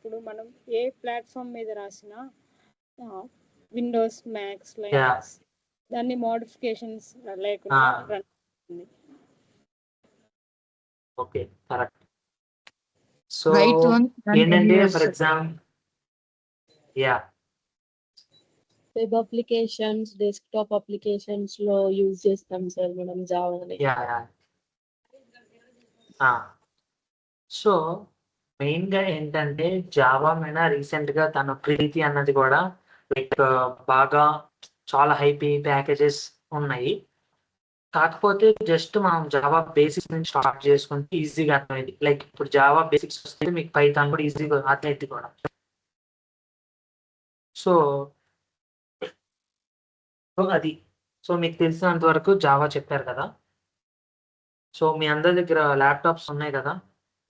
ఇప్పుడు మనం ఏ ప్లాట్ఫామ్ మీద రాసినా విండోస్, మ్యాక్స్, లైనక్స్ దాన్ని మోడిఫికేషన్స్ లేకుండా రన్ అవుతుంది. Okay, correct. సో ఏంటంటే for example web applications, desktop applications లో యూజ్ చేస్తాం సార్ మనం జావాని. సో మెయిన్ గా ఏంటంటే జావా మీద రీసెంట్ గా తన ప్రీతి అన్నది కూడా లైక్ బాగా చాలా హైపీ ప్యాకేజెస్ ఉన్నాయి. కాకపోతే జస్ట్ మనం జావా బేసిక్స్ నుంచి స్టార్ట్ చేసుకుంటే ఈజీగా అర్థమైంది. లైక్ ఇప్పుడు జావా బేసిక్స్ వస్తే మీకు పైథాన్ కూడా ఈజీగా అర్థమైంది కూడా. సో అది మీకు తెలిసినంత వరకు జావా చెప్పారు కదా. సో మీ అందరి దగ్గర ల్యాప్టాప్స్ ఉన్నాయి కదా.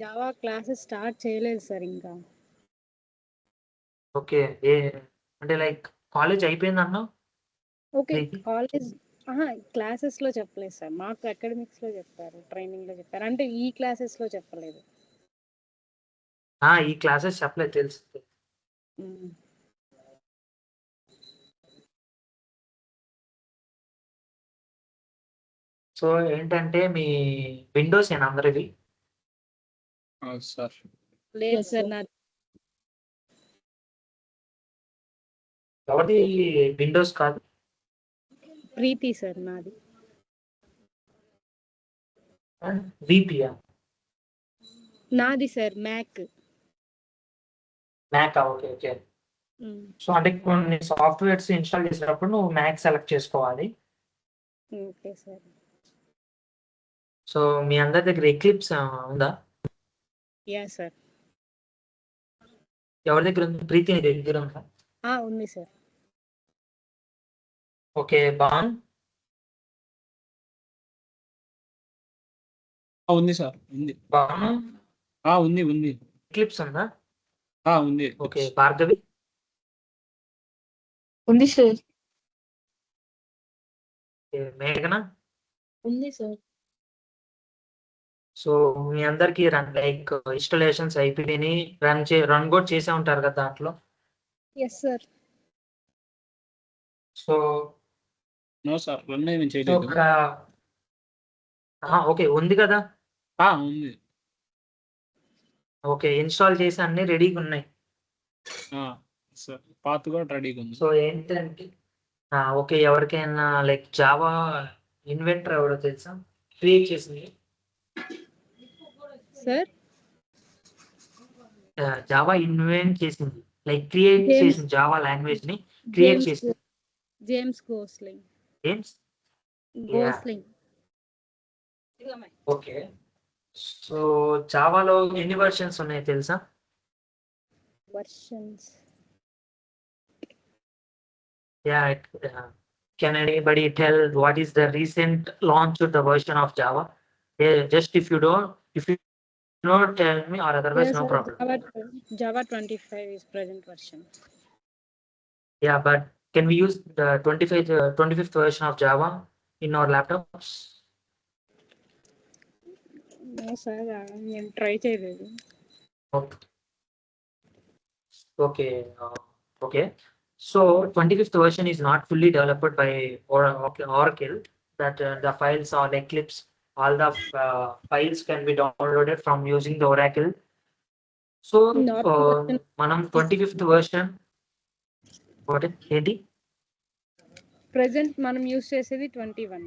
జావా క్లాసెస్ స్టార్ట్ చేయలేదు సార్ ఇంకా. ఓకే, అంటే లైక్ కాలేజ్ అయిపోయింది అన్నా. ఓకే, కాలేజ్ క్లాసెస్ లో చెప్పలేదు సార్, మాకు అకాడమిక్స్ లో చెప్పారు, ట్రైనింగ్ లో చెప్పారు. అంటే ఈ క్లాసెస్ లో చెప్పలేదు. ఈ క్లాసెస్ చెప్పలేదు తెలుసు. సో ఏంటంటే మీ విండోస్ ఏనా అందరివి? సార్ లేదు సార్, నాది ఎవరిది విండోస్ కాదు? ప్రీతి సార్ నాది. విపియా? నాది sir Mac. Okay okay. So అంటే కొన్ని సాఫ్ట్వేర్స్ ఇన్స్టాల్ చేసేటప్పుడు నువ్వు మ్యాక్ సెలెక్ట్ చేసుకోవాలి. Okay sir. సో మీ అందరి దగ్గర ఎక్లిప్స్ ఉందా? Yeah sir. ఎవరి దగ్గర ఉంది? ప్రీతి దగ్గర ఉందా? ఉంది సార్. ఓకే, బాన్ ఉంది సార్. ఉంది. బాను ఉంది. ఎక్లిప్స్ ఉందా? ఉంది. ఓకే, భార్గవి ఉంది సార్. మేఘన ఉంది సార్. సో మీ అందరికి లైక్ ఇన్స్టాలేషన్స్ అయిపోయినాయి, రన్ కూడా చేసే ఉంటారు కదా దాంట్లో. Yes sir. So no sir, run ఏమీ చేయలేదు. ఓకే, ఉంది కదా. ఉంది. ఓకే, ఇన్స్టాల్ చేసి అన్ని రెడీగా ఉన్నాయి. సార్ పాత్ కూడా రెడీగా ఉంది. సో ఏంటంటే ఓకే, ఎవరికైనా లైక్ జావా ఇన్వెంటర్ ఎవరో తెలుసా? క్రియేట్ చేసింది సార్. జావా ఇన్వెంట్ చేసింది, లైక్ క్రియేట్ చేసింది జావా లాంగ్వేజ్ ని క్రియేట్ చేసింది జేమ్స్ గోస్లింగ్. ఓకే, సో జావాలో ఎన్ని వర్షన్స్ ఉన్నాయో తెలుసా? Versions. Can anybody tell what is the recent launch of the version of Java? Just if you don't tell me, or otherwise no problem. Java 25 is present version. Yeah, but can we use the 25th version of Java in our laptops? No sir, నేను try చేయలేదు. Okay. So 25th version is not fully developed by Oracle. That the files on Eclipse, all the files can be downloaded from using the Oracle. So మనం 25th version ఏంటి present మనం use చేసేది 21.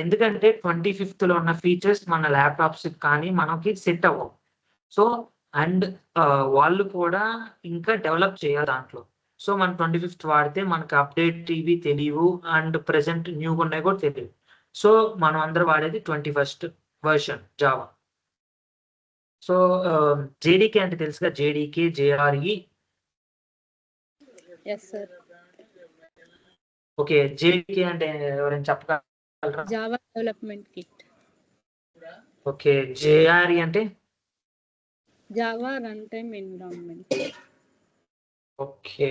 ఎందుకంటే 25th లో ఉన్న features మన laptops కానీ మనకి సెట్ అవ్వవు. సో అండ్ వాళ్ళు కూడా ఇంకా డెవలప్ చేయాలి దాంట్లో. సో మనం 25th వాడితే మనకు అప్డేట్ ఇవి తెలియవు, అండ్ ప్రెసెంట్ న్యూగా ఉన్నాయి కూడా తెలియవు. సో మనం అందరూ వాడేది 21st version Java. So JDK అంటే తెలుసుగా, జేడీకే, జేఆర్ఈ. ఓకే, జేడీకే అంటే ఎవరైనా చెప్పగలరా? Java development kit. Okay, JRE అంటే Java run time environment. Okay,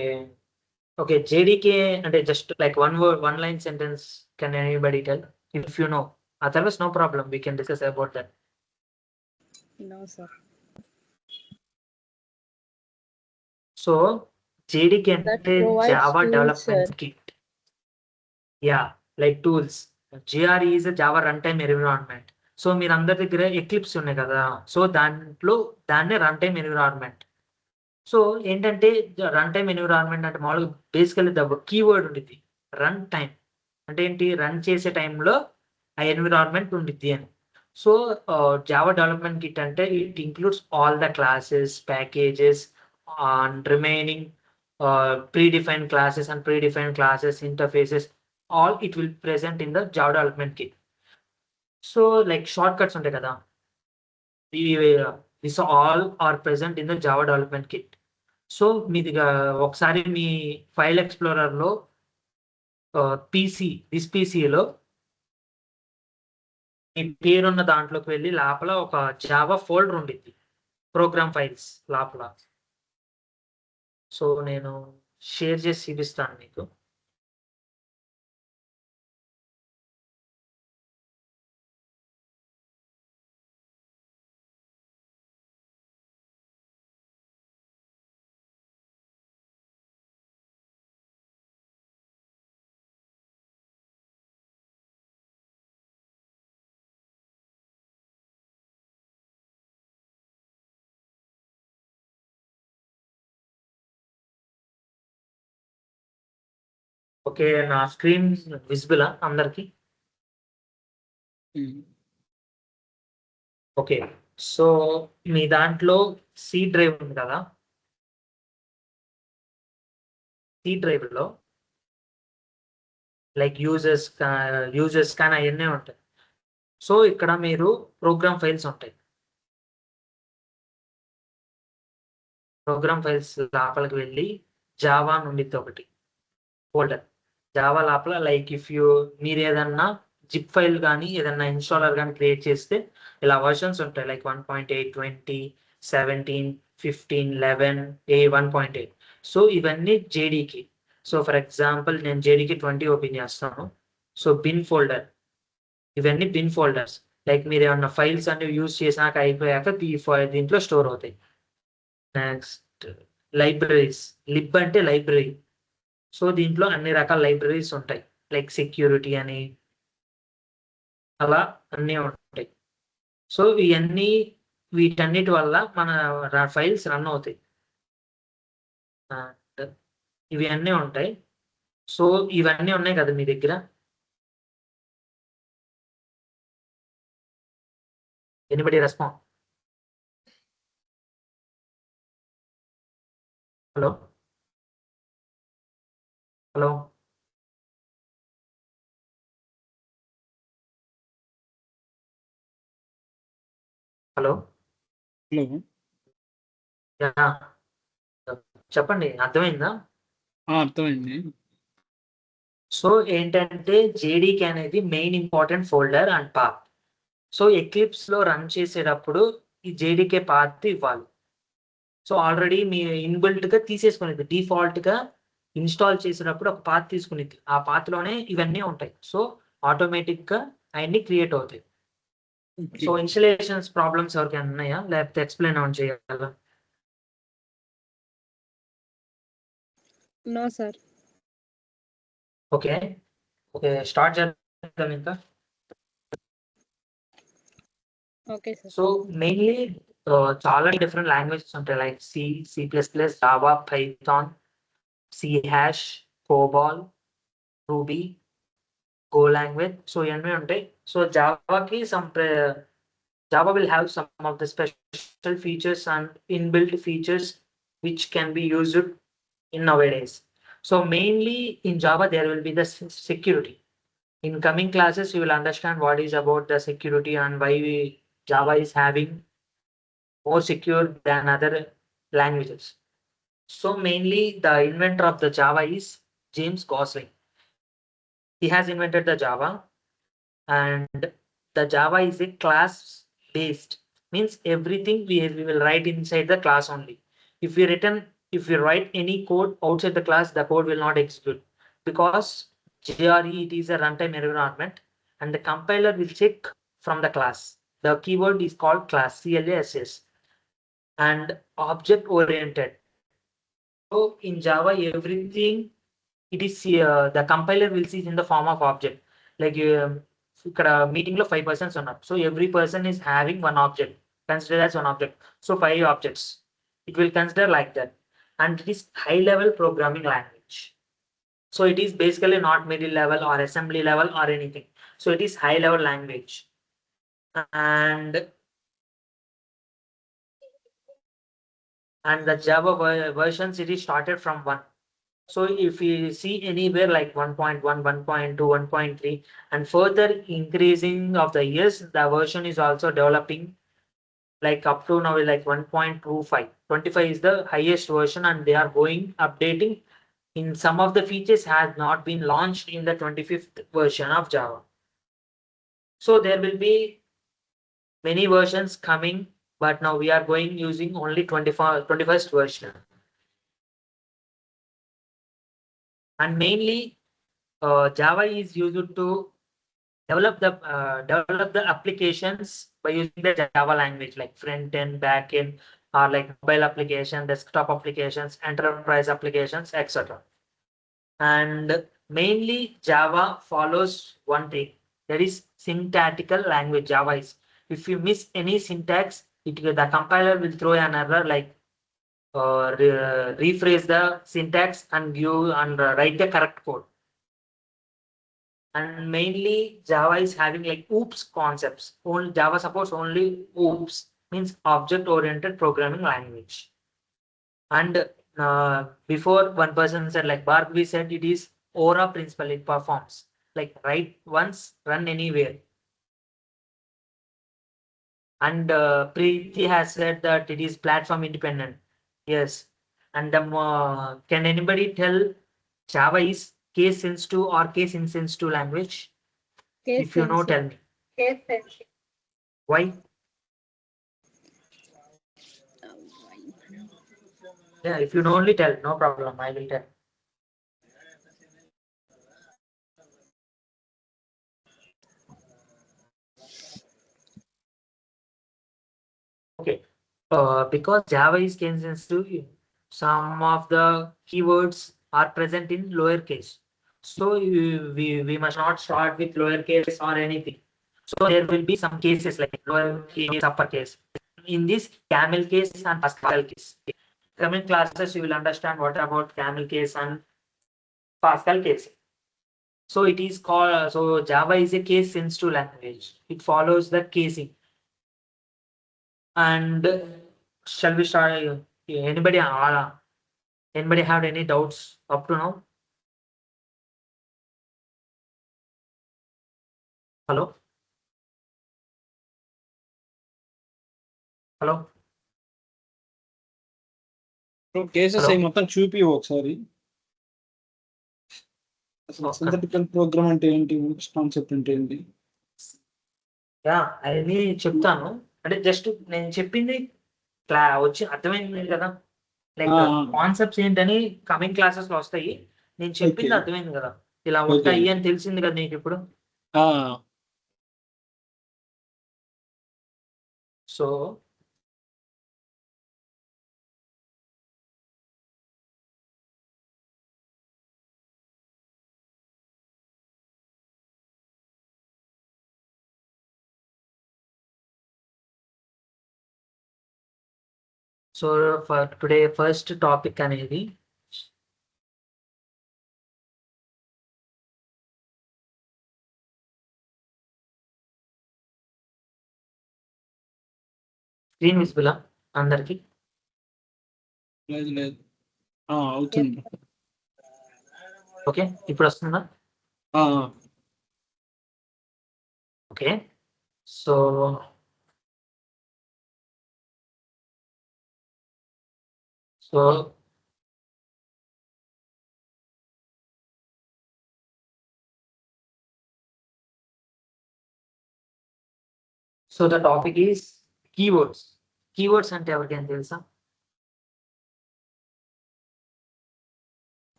JDK అంటే just like one line sentence. Can anybody tell if you know? Otherwise no problem, we can discuss about that. No sir. So JDK That అంటే provides Java tools, development sir. Kit. Yeah, like tools. JRE is Java run time environment. So మీరు అందరి దగ్గర eclipse ఉన్నాయి కదా, so దాన్నే run time environment. So ఏంటంటే run time environment అంటే మామూలుగా బేసికల్లీ కీవర్డ్ ఉండిద్ది రన్ టైం. అంటే ఏంటి, రన్ చేసే టైంలో ఆ ఎన్విరాన్మెంట్ ఉండిద్ది అని. సో జావా డెవలప్మెంట్ కిట్ అంటే it includes all the classes, packages and remaining predefined classes and predefined classes, interfaces, all it will present in the Java development kit. So like shortcuts ఉంటాయి కదా, these all are present in the Java development kit. So మీది ఒకసారి మీ file ఎక్స్ప్లోరర్లో this పీసీలో మీ పేరున్న దాంట్లోకి వెళ్ళి లోపల ఒక Java folder ఉండిద్ది, ప్రోగ్రామ్ ఫైల్స్ లోపల. సో నేను షేర్ చేసి చూపిస్తాను మీకు. ఓకే, నా స్క్రీన్ విజిబులా అందరికి? ఓకే, సో మీ దాంట్లో సి డ్రైవ్ ఉంది కదా, సి డ్రైవ్లో లైక్ యూజర్స్ కానీ అవన్నీ ఉంటాయి. సో ఇక్కడ మీరు ప్రోగ్రామ్ ఫైల్స్ ఉంటాయి. ప్రోగ్రామ్ ఫైల్స్ లోపలికి వెళ్ళి జావా నుండి ఒకటి ఫోల్డర్, జావా లోపల లైక్ మీరు ఏదన్నా జిప్ ఫైల్ కానీ ఏదన్నా ఇన్స్టాలర్ కానీ క్రియేట్ చేస్తే ఇలా వర్షన్స్ ఉంటాయి, లైక్ 1.8, 20, 17, 15, 11, 1.8. సో ఇవన్నీ జేడీకి. సో ఫర్ ఎగ్జాంపుల్ నేను జేడీకి 20 ఓపెన్ చేస్తాను. సో బిన్ ఫోల్డర్, ఇవన్నీ బిన్ ఫోల్డర్స్. లైక్ మీరు ఏమన్నా ఫైల్స్ అన్ని యూజ్ చేసినాక అయిపోయాక దీంట్లో స్టోర్ అవుతాయి. నెక్స్ట్ లైబ్రరీస్, లిబ్ అంటే లైబ్రరీ. సో దీంట్లో అన్ని రకాల లైబ్రరీస్ ఉంటాయి, లైక్ సెక్యూరిటీ అని అలా అన్నీ ఉంటాయి. సో వీటన్నిటి వల్ల మన ఫైల్స్ రన్ అవుతాయి. ఇవి అన్నీ ఉంటాయి. సో ఇవన్నీ ఉన్నాయి కదా మీ దగ్గర. Anybody respond? Hello hello hello hello, చెప్పండి, అర్థమైందా? అర్థమైంది. సో ఏంటంటే జేడీకి అనేది main important folder and path. So eclipse లో రన్ చేసేటప్పుడు ఈ జేడీకే పాత్ ఇవ్వాలి. సో ఆల్రెడీ మీ ఇన్బిల్ట్ గా తీసేసుకునేది, డిఫాల్ట్ గా ఇన్స్టాల్ చేసేటప్పుడు ఒక పాత్ తీసుకునేది, ఆ పాత్ లోనే ఇవన్నీ ఉంటాయి. సో ఆటోమేటిక్ గా అవన్నీ క్రియేట్ అవుతాయి. సో ఇన్స్టలేషన్స్ ప్రాబ్లమ్స్ ఎవరికైనా ఉన్నాయా, లేకపోతే ఎక్స్ప్లెయిన్ ఆన్ చేయాలా? No sir. Okay okay, start చేద్దాం ఇంకా. Okay sir. సో మెయిన్లీ చాలా డిఫరెంట్ లాంగ్వేజెస్ ఉంటాయి, like C++, Java, Python, C#, COBOL, Ruby, Go language. So ఇవన్నీ ఉంటాయి. సో జావాకి Java will have some of the special features and inbuilt features which can be used in nowadays. So mainly in Java there will be the security. In coming classes you will understand what is about the security and why Java is having more secure than other languages. So mainly the inventor of the Java is James Gosling. He has invented the Java, and the Java is a class based, means everything we will write inside the class only. If we write any code outside the class, the code will not execute, because JRE, it is a runtime environment, and the compiler will check from the class. The keyword is called class, CLASS. And object oriented, So in Java, everything it is the compiler will see it in the form of object. Like ఇక్కడ meeting లో 5 persons ఉన్నారు. So every person is having one object. Consider as one object. So 5 objects. It will consider like that. And it is high level programming language. So it is basically not middle level or assembly level or anything. So it is high level language. And the Java versions, it is started from 1. So if we see anywhere like 1.1, 1.2, 1.3, and further increasing of the years, the version is also developing like up to now like 1.25. 25 is the highest version, and they are going updating. In some of the features has not been launched in the 25th version of Java. So there will be many versions coming, but now we are going using only 21st version. And mainly Java is used to develop the applications by using the Java language, like front end, back end, or like mobile application, desktop applications, enterprise applications, etc. And mainly Java follows one thing, that is syntactical language. Java is, if you miss any syntax, the compiler will throw an error like rephrase the syntax and write the correct code. And mainly Java is having like OOPS concepts. Only Java supports only OOPS, means object oriented programming language. And before one person said, like Bhargavi said, it is Aura principle. It performs like write once, run anywhere. And Preeti has said that it is platform independent. Yes. And can anybody tell Java is case sensitive or case insensitive language? Case If you know, tell me. Case sensitive. Why? Yeah, if you know, only tell, no problem, I will tell. Okay, because Java is case sensitive, some of the keywords are present in lowercase. So we must not start with lowercase or anything. So there will be some cases like lowercase, uppercase. In this camel case and Pascal case. Coming classes, you will understand what about camel case and Pascal case. So it is called, so Java is a case sensitive language. It follows the casing. And shall we start? Anybody have any doubts up to now? Hello? Hello? Cases Hello? అవి మొత్తం చూపి ఒకసారి. అసలు Okay. సింథటికల్ programme అంటే ఏంటి, concept అంటే ఏంటి? Yeah, అది చెప్తాను. అంటే జస్ట్ నేను చెప్పింది వచ్చి అర్థమైంది కదా, లైక్ కాన్సెప్ట్స్ ఏంటని కమింగ్ క్లాసెస్ లో వస్తాయి. నేను చెప్పింది Okay. అర్థమైంది కదా, ఇలా ఉంటాయి అని తెలిసింది కదా నీకు ఇప్పుడు. So so for today first topic అనేది స్క్రీన్ విజిబుల్ అందరికి? లేదు లేదు, అవుతుంది. ఓకే, ఇప్పుడు వస్తుందా? Okay, so the topic is keywords. Keywords అంటే ఎవరికైనా తెలుసా?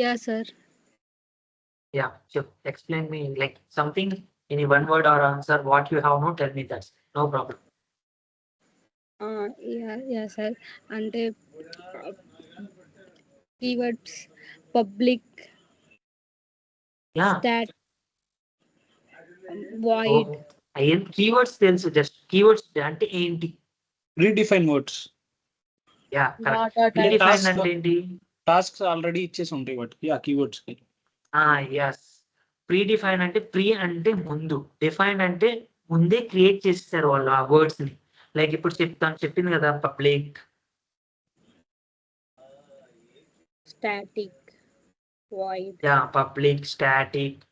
Yeah, sir. Yeah, sure. Explain me like something in one word or answer what you have. No, tell me that. No problem. Yeah, sir. అంటే keywords, public, yeah stat, void, ఏం keywords తెలుసు, just keywords అంటే ఏంటి. Predefine words. Yeah correct. Data pre type. Define task- అంటే ఏంటి. Tasks already ఇచ్చేసి ఉంటాయి వాటికి ఆ కీవర్డ్స్ కి. ఎస్, ప్రీ డిఫైన్ అంటే ప్రీ అంటే ముందు, డిఫైన్ అంటే ముందే క్రియేట్ చేసేసారు వాళ్ళు ఆ వర్డ్స్ ని. లైక్ ఇప్పుడు చెప్పింది కదా public, static, void. Yeah public, static,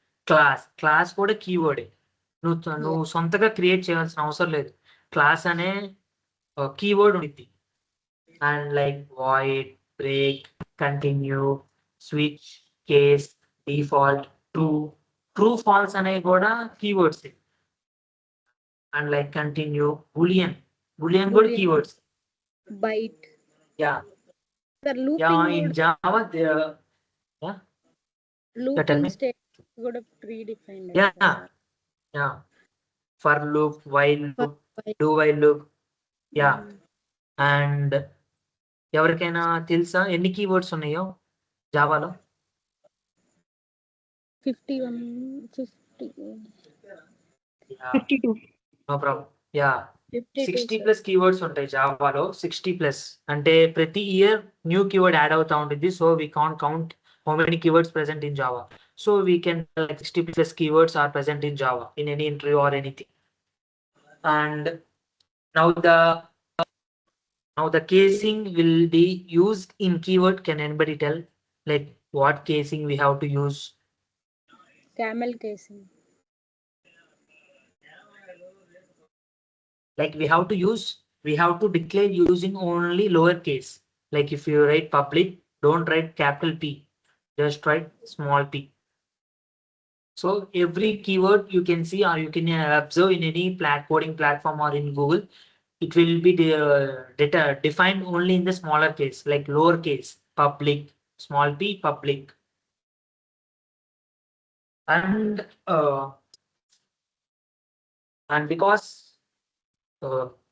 class కూడా కీవర్డే. నువ్వు సొంతగా క్రియేట్ చేయాల్సిన అవసరం లేదు, క్లాస్ అనే కీవర్డ్ ఉంది. And like void, break, continue, switch, case, default, true false అనేవి కూడా keywords. And like continue, boolean కూడా Boolean. Keywords. Byte. Yeah The yeah looping in mode, Java looping me. state కూడా predefined. Yeah sir. Yeah for loop, while For loop, byte. Do while loop. Yeah Mm. And ఎవరికైనా తెలుసా ఎన్ని keywords ఉన్నాయో జావాలో? 51, 50. 52. No problem. Yeah 52, 60 sir. Plus keywords ఉంటాయి జావాలో. 60 plus అంటే ప్రతి year new keyword add అవుతా ఉంటుంది. So we can't count how many keywords present in Java. So we can like 60 plus keywords are present in Java in any interview or anything. And now the casing will be used in keyword. Can anybody tell like what casing we have to use? Camel casing. Like we have to declare using only lowercase. Like if you write public, don't write capital P, just write small p. So every keyword you can see or you can observe in any coding platform or in Google, it will be defined only in the smaller case, like lowercase, public, small p, public. And because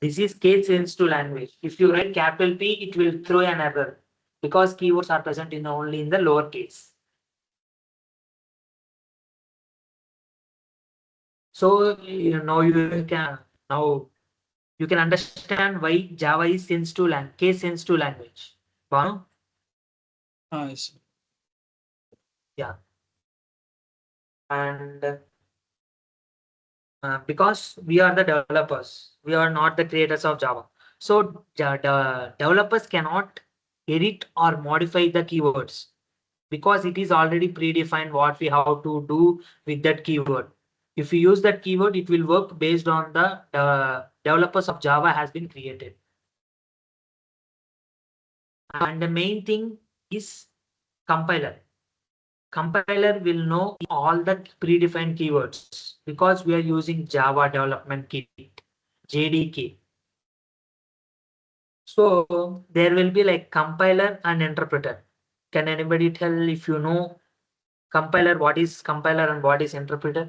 this is case sensitive language, if you write capital P, it will throw an error because keywords are present only in the lower case. So now you can understand why Java is case sensitive language. Banu? Yes. Yeah. And because we are the developers, we are not the creators of Java. So the developers cannot edit or modify the keywords because it is already predefined what we have to do with that keyword. If you use that keyword, it will work based on the developers of Java has been created. And the main thing is compiler. Compiler will know all the predefined keywords because we are using Java Development Kit, JDK. So there will be like compiler and interpreter. Can anybody tell if you know compiler, what is compiler and what is interpreter?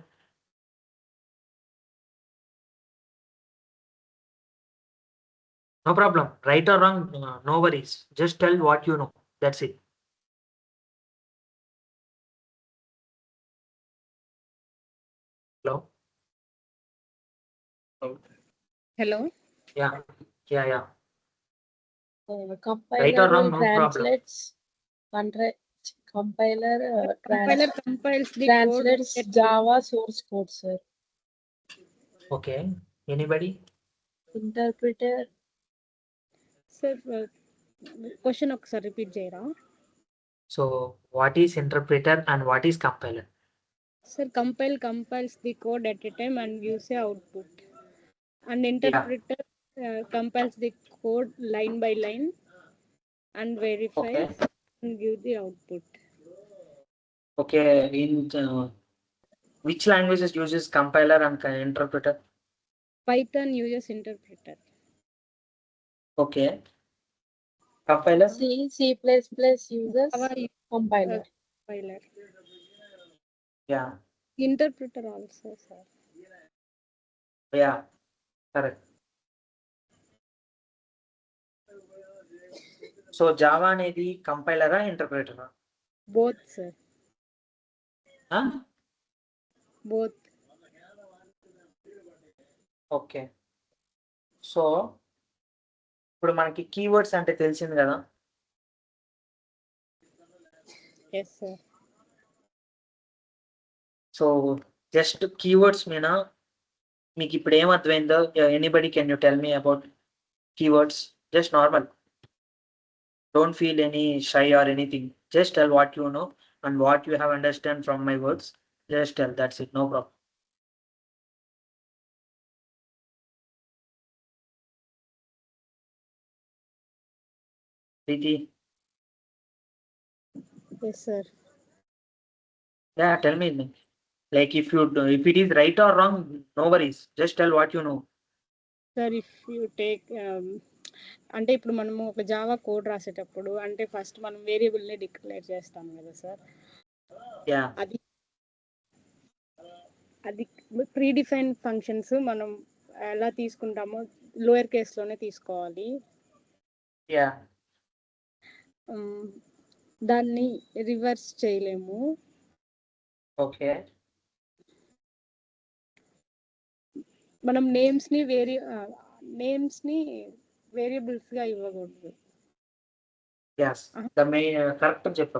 No problem. Right or wrong, no worries. Just tell what you know. That's it. Hello? Hello. Yeah. Compiler Right or wrong, no translates. Compiler Compiler compiles the translates code. Java source code, sir. Okay. Anybody? Interpreter. Sir, question ఒకసారి repeat చేయరా? So what is interpreter and what is compiler? Sir, compiles the code at a time and gives a output. And interpreter compiles the code line by line and verifies and give the output. Okay. In which languages uses compiler and interpreter? Python uses interpreter. Okay. Compiler? C++ uses Java compiler. compiler. Yeah. Interpreter also, sir. Yeah. Correct. So Java అనేది కంపైలరా ఇంటర్ప్రిటరా? Both sir, both. Okay. So ఇప్పుడు మనకి keywords అంటే తెలిసింది కదా. Yes sir. So just keywords మీద మీకు ఇప్పుడు ఏం అర్థమైందో? Anybody can you tell me about keywords? Just normal. Don't feel any shy or anything. Just tell what you know and what you have understand from my words. Just tell. That's it. No problem. Preeti. Yes sir. Yeah, tell me. Like if if it is right or wrong, no worries. Just tell what you know. Sir if you take అంటే ఇప్పుడు మనము ఒక Java code రాసేటప్పుడు అంటే first మనం వేరియబుల్ని declare చేస్తాం కదా సార్. Yeah. అది ప్రీ డిఫైన్ ఫంక్షన్స్ మనం ఎలా తీసుకుంటామో లోయర్ కేస్లోనే తీసుకోవాలి. Yeah. దాన్ని రివర్స్ చేయలేము. Okay. మనం నేమ్స్ని వేరియబుల్స్గా ఇవ్వకూడదు. Yes. The main correct చెప్పు.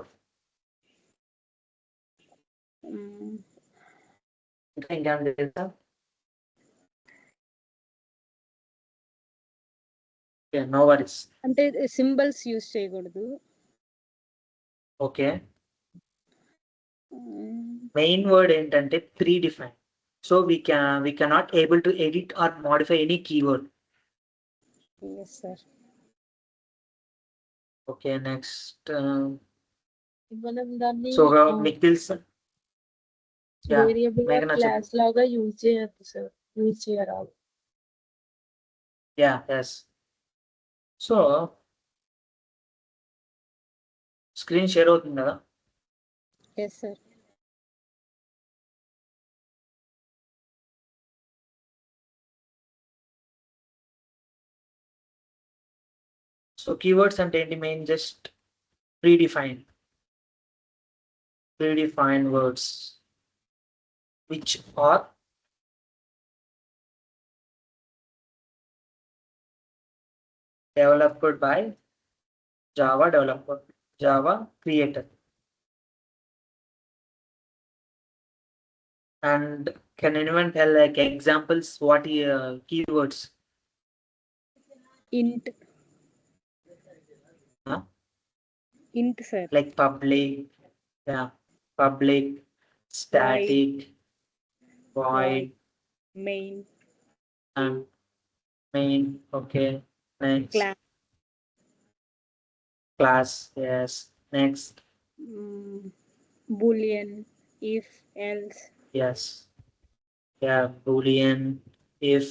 ఇంకా తెలుసా? No worries. అంటే సింబల్స్ యూజ్ చేయకూడదు. ఓకే. మెయిన్ వర్డ్ ఏంటంటే pre define. So we cannot able to edit or modify any keyword. Yes sir. Okay, next. మనం దాన్ని So మీకు తెలుసా? వేరియబుల్ క్లాస్ లాగా యూజ్ చేయొచ్చు సార్, యూజ్ చేయరాదు. Yeah, yes. So screen share అవుతుంది కదా? Yes sir. So keywords అంటే ఏంటి? Main just predefined words which are developed by Java developer, Java creator. And can anyone tell like examples? What keywords? Int. Int sir. Like public, yeah, public, static, void, main, and main. Okay, next. Class, yes. Next. Boolean, if, else. Yes. Yeah, Boolean, if,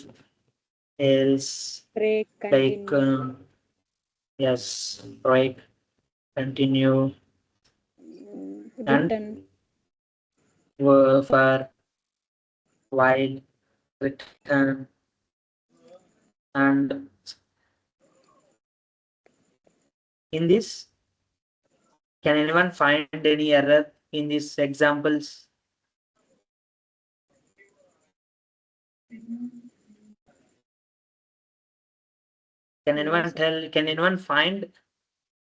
else. Break, continue. Like yes, break, continue. Return. For while, return, and in this, can anyone find any error in these examples? Can anyone find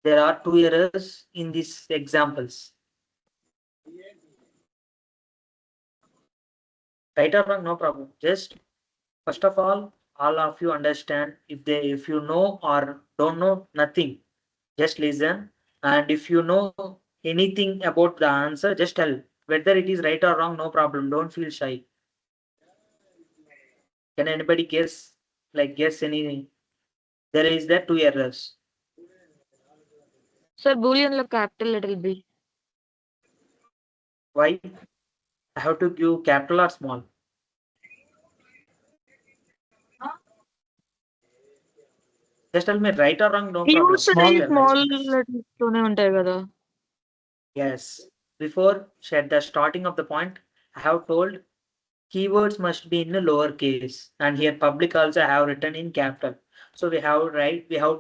there are 2 errors in these examples? Right or wrong, no problem. Just first of all of you understand. If you know or don't know, nothing. Just listen, and if you know anything about the answer, just tell. Whether it is right or wrong, no problem. Don't feel shy. Can anybody guess? Like guess anything? There is there 2 errors. Sir, Boolean lo capital letter B. Why? I have to give capital or small? Just tell me right or wrong, no problem. Small letters tone untayi kada. Yes. Before the starting of the point, I have told keywords must be in the lower case, and here public also I have written in capital. So we have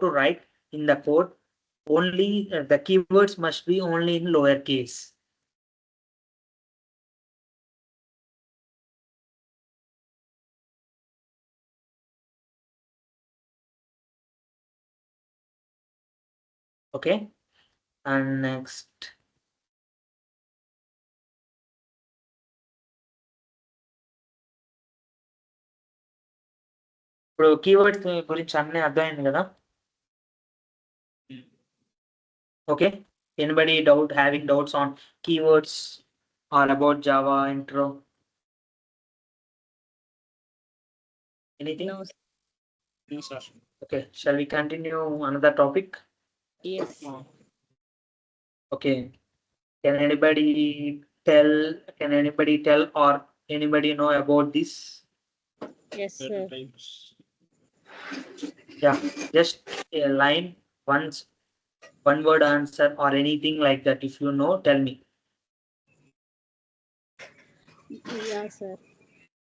to write in the code only the keywords must be only in lowercase. Okay, and next. ఇప్పుడు keywords గురించి అన్నీ అర్థమైంది కదా? Okay, anybody having doubts on keywords or about Java intro? Anything? No. sir. Okay, shall we continue another topic? Yes. Okay, can anybody tell or anybody know about this? Yes, sir. Types. Yeah, just a line, one word answer or anything like that. If you know, tell me. Yeah, sir.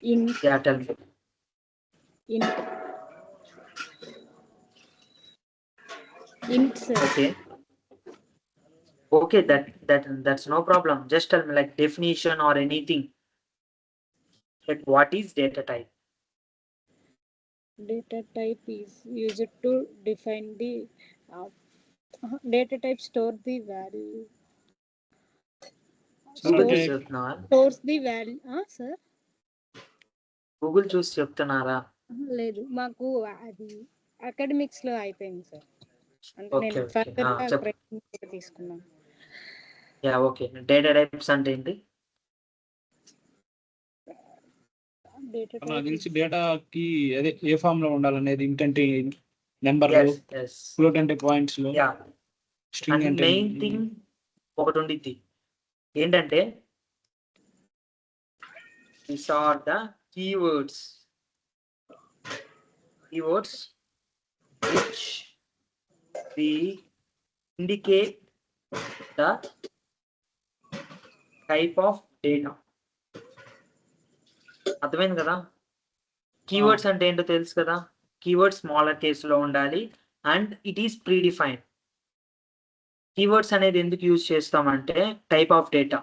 Int, Yeah, tell me. int, sir. Okay, that's no problem. Just tell me like definition or anything. Like what is data type? Data type is used to define the data type store the value. Google Okay. చూసి చెప్తున్నారా? Stores the value. Sir. Google చూసి చెప్తున్నారా? లేదు, మాకు అది academics లో అయిపోయింది sir. అంటే Okay, నేను okay. ఫర్దర్ గా చెప్పు. ట్రైనింగ్ తీసుకున్నాను. Yeah, okay. డేటా టైప్స్ అంటే ఏంటి? డేటా నాకు తెలిసి టైప్ డేటాకి అదే ఏ ఫామ్ లో ఉండాలనేది ఇంట్ అంటే నెంబర్ Yes, yes. ఫ్లోట్ అంటే పాయింట్స్ లో యా, స్ట్రింగ్ అండ్ అంటే మెయిన్ థింగ్ ఒకటి ఉండిద్ది ఏంటంటే these are the keywords which we indicate the type of data. అర్థమైంది కదా? కీవర్డ్స్ అంటే ఏంటో తెలుసు కదా? కీవర్డ్స్ స్మాలర్ కేసులో ఉండాలి and it is predefine. Keywords అనేది ఎందుకు యూజ్ చేస్తామంటే టైప్ ఆఫ్ డేటా.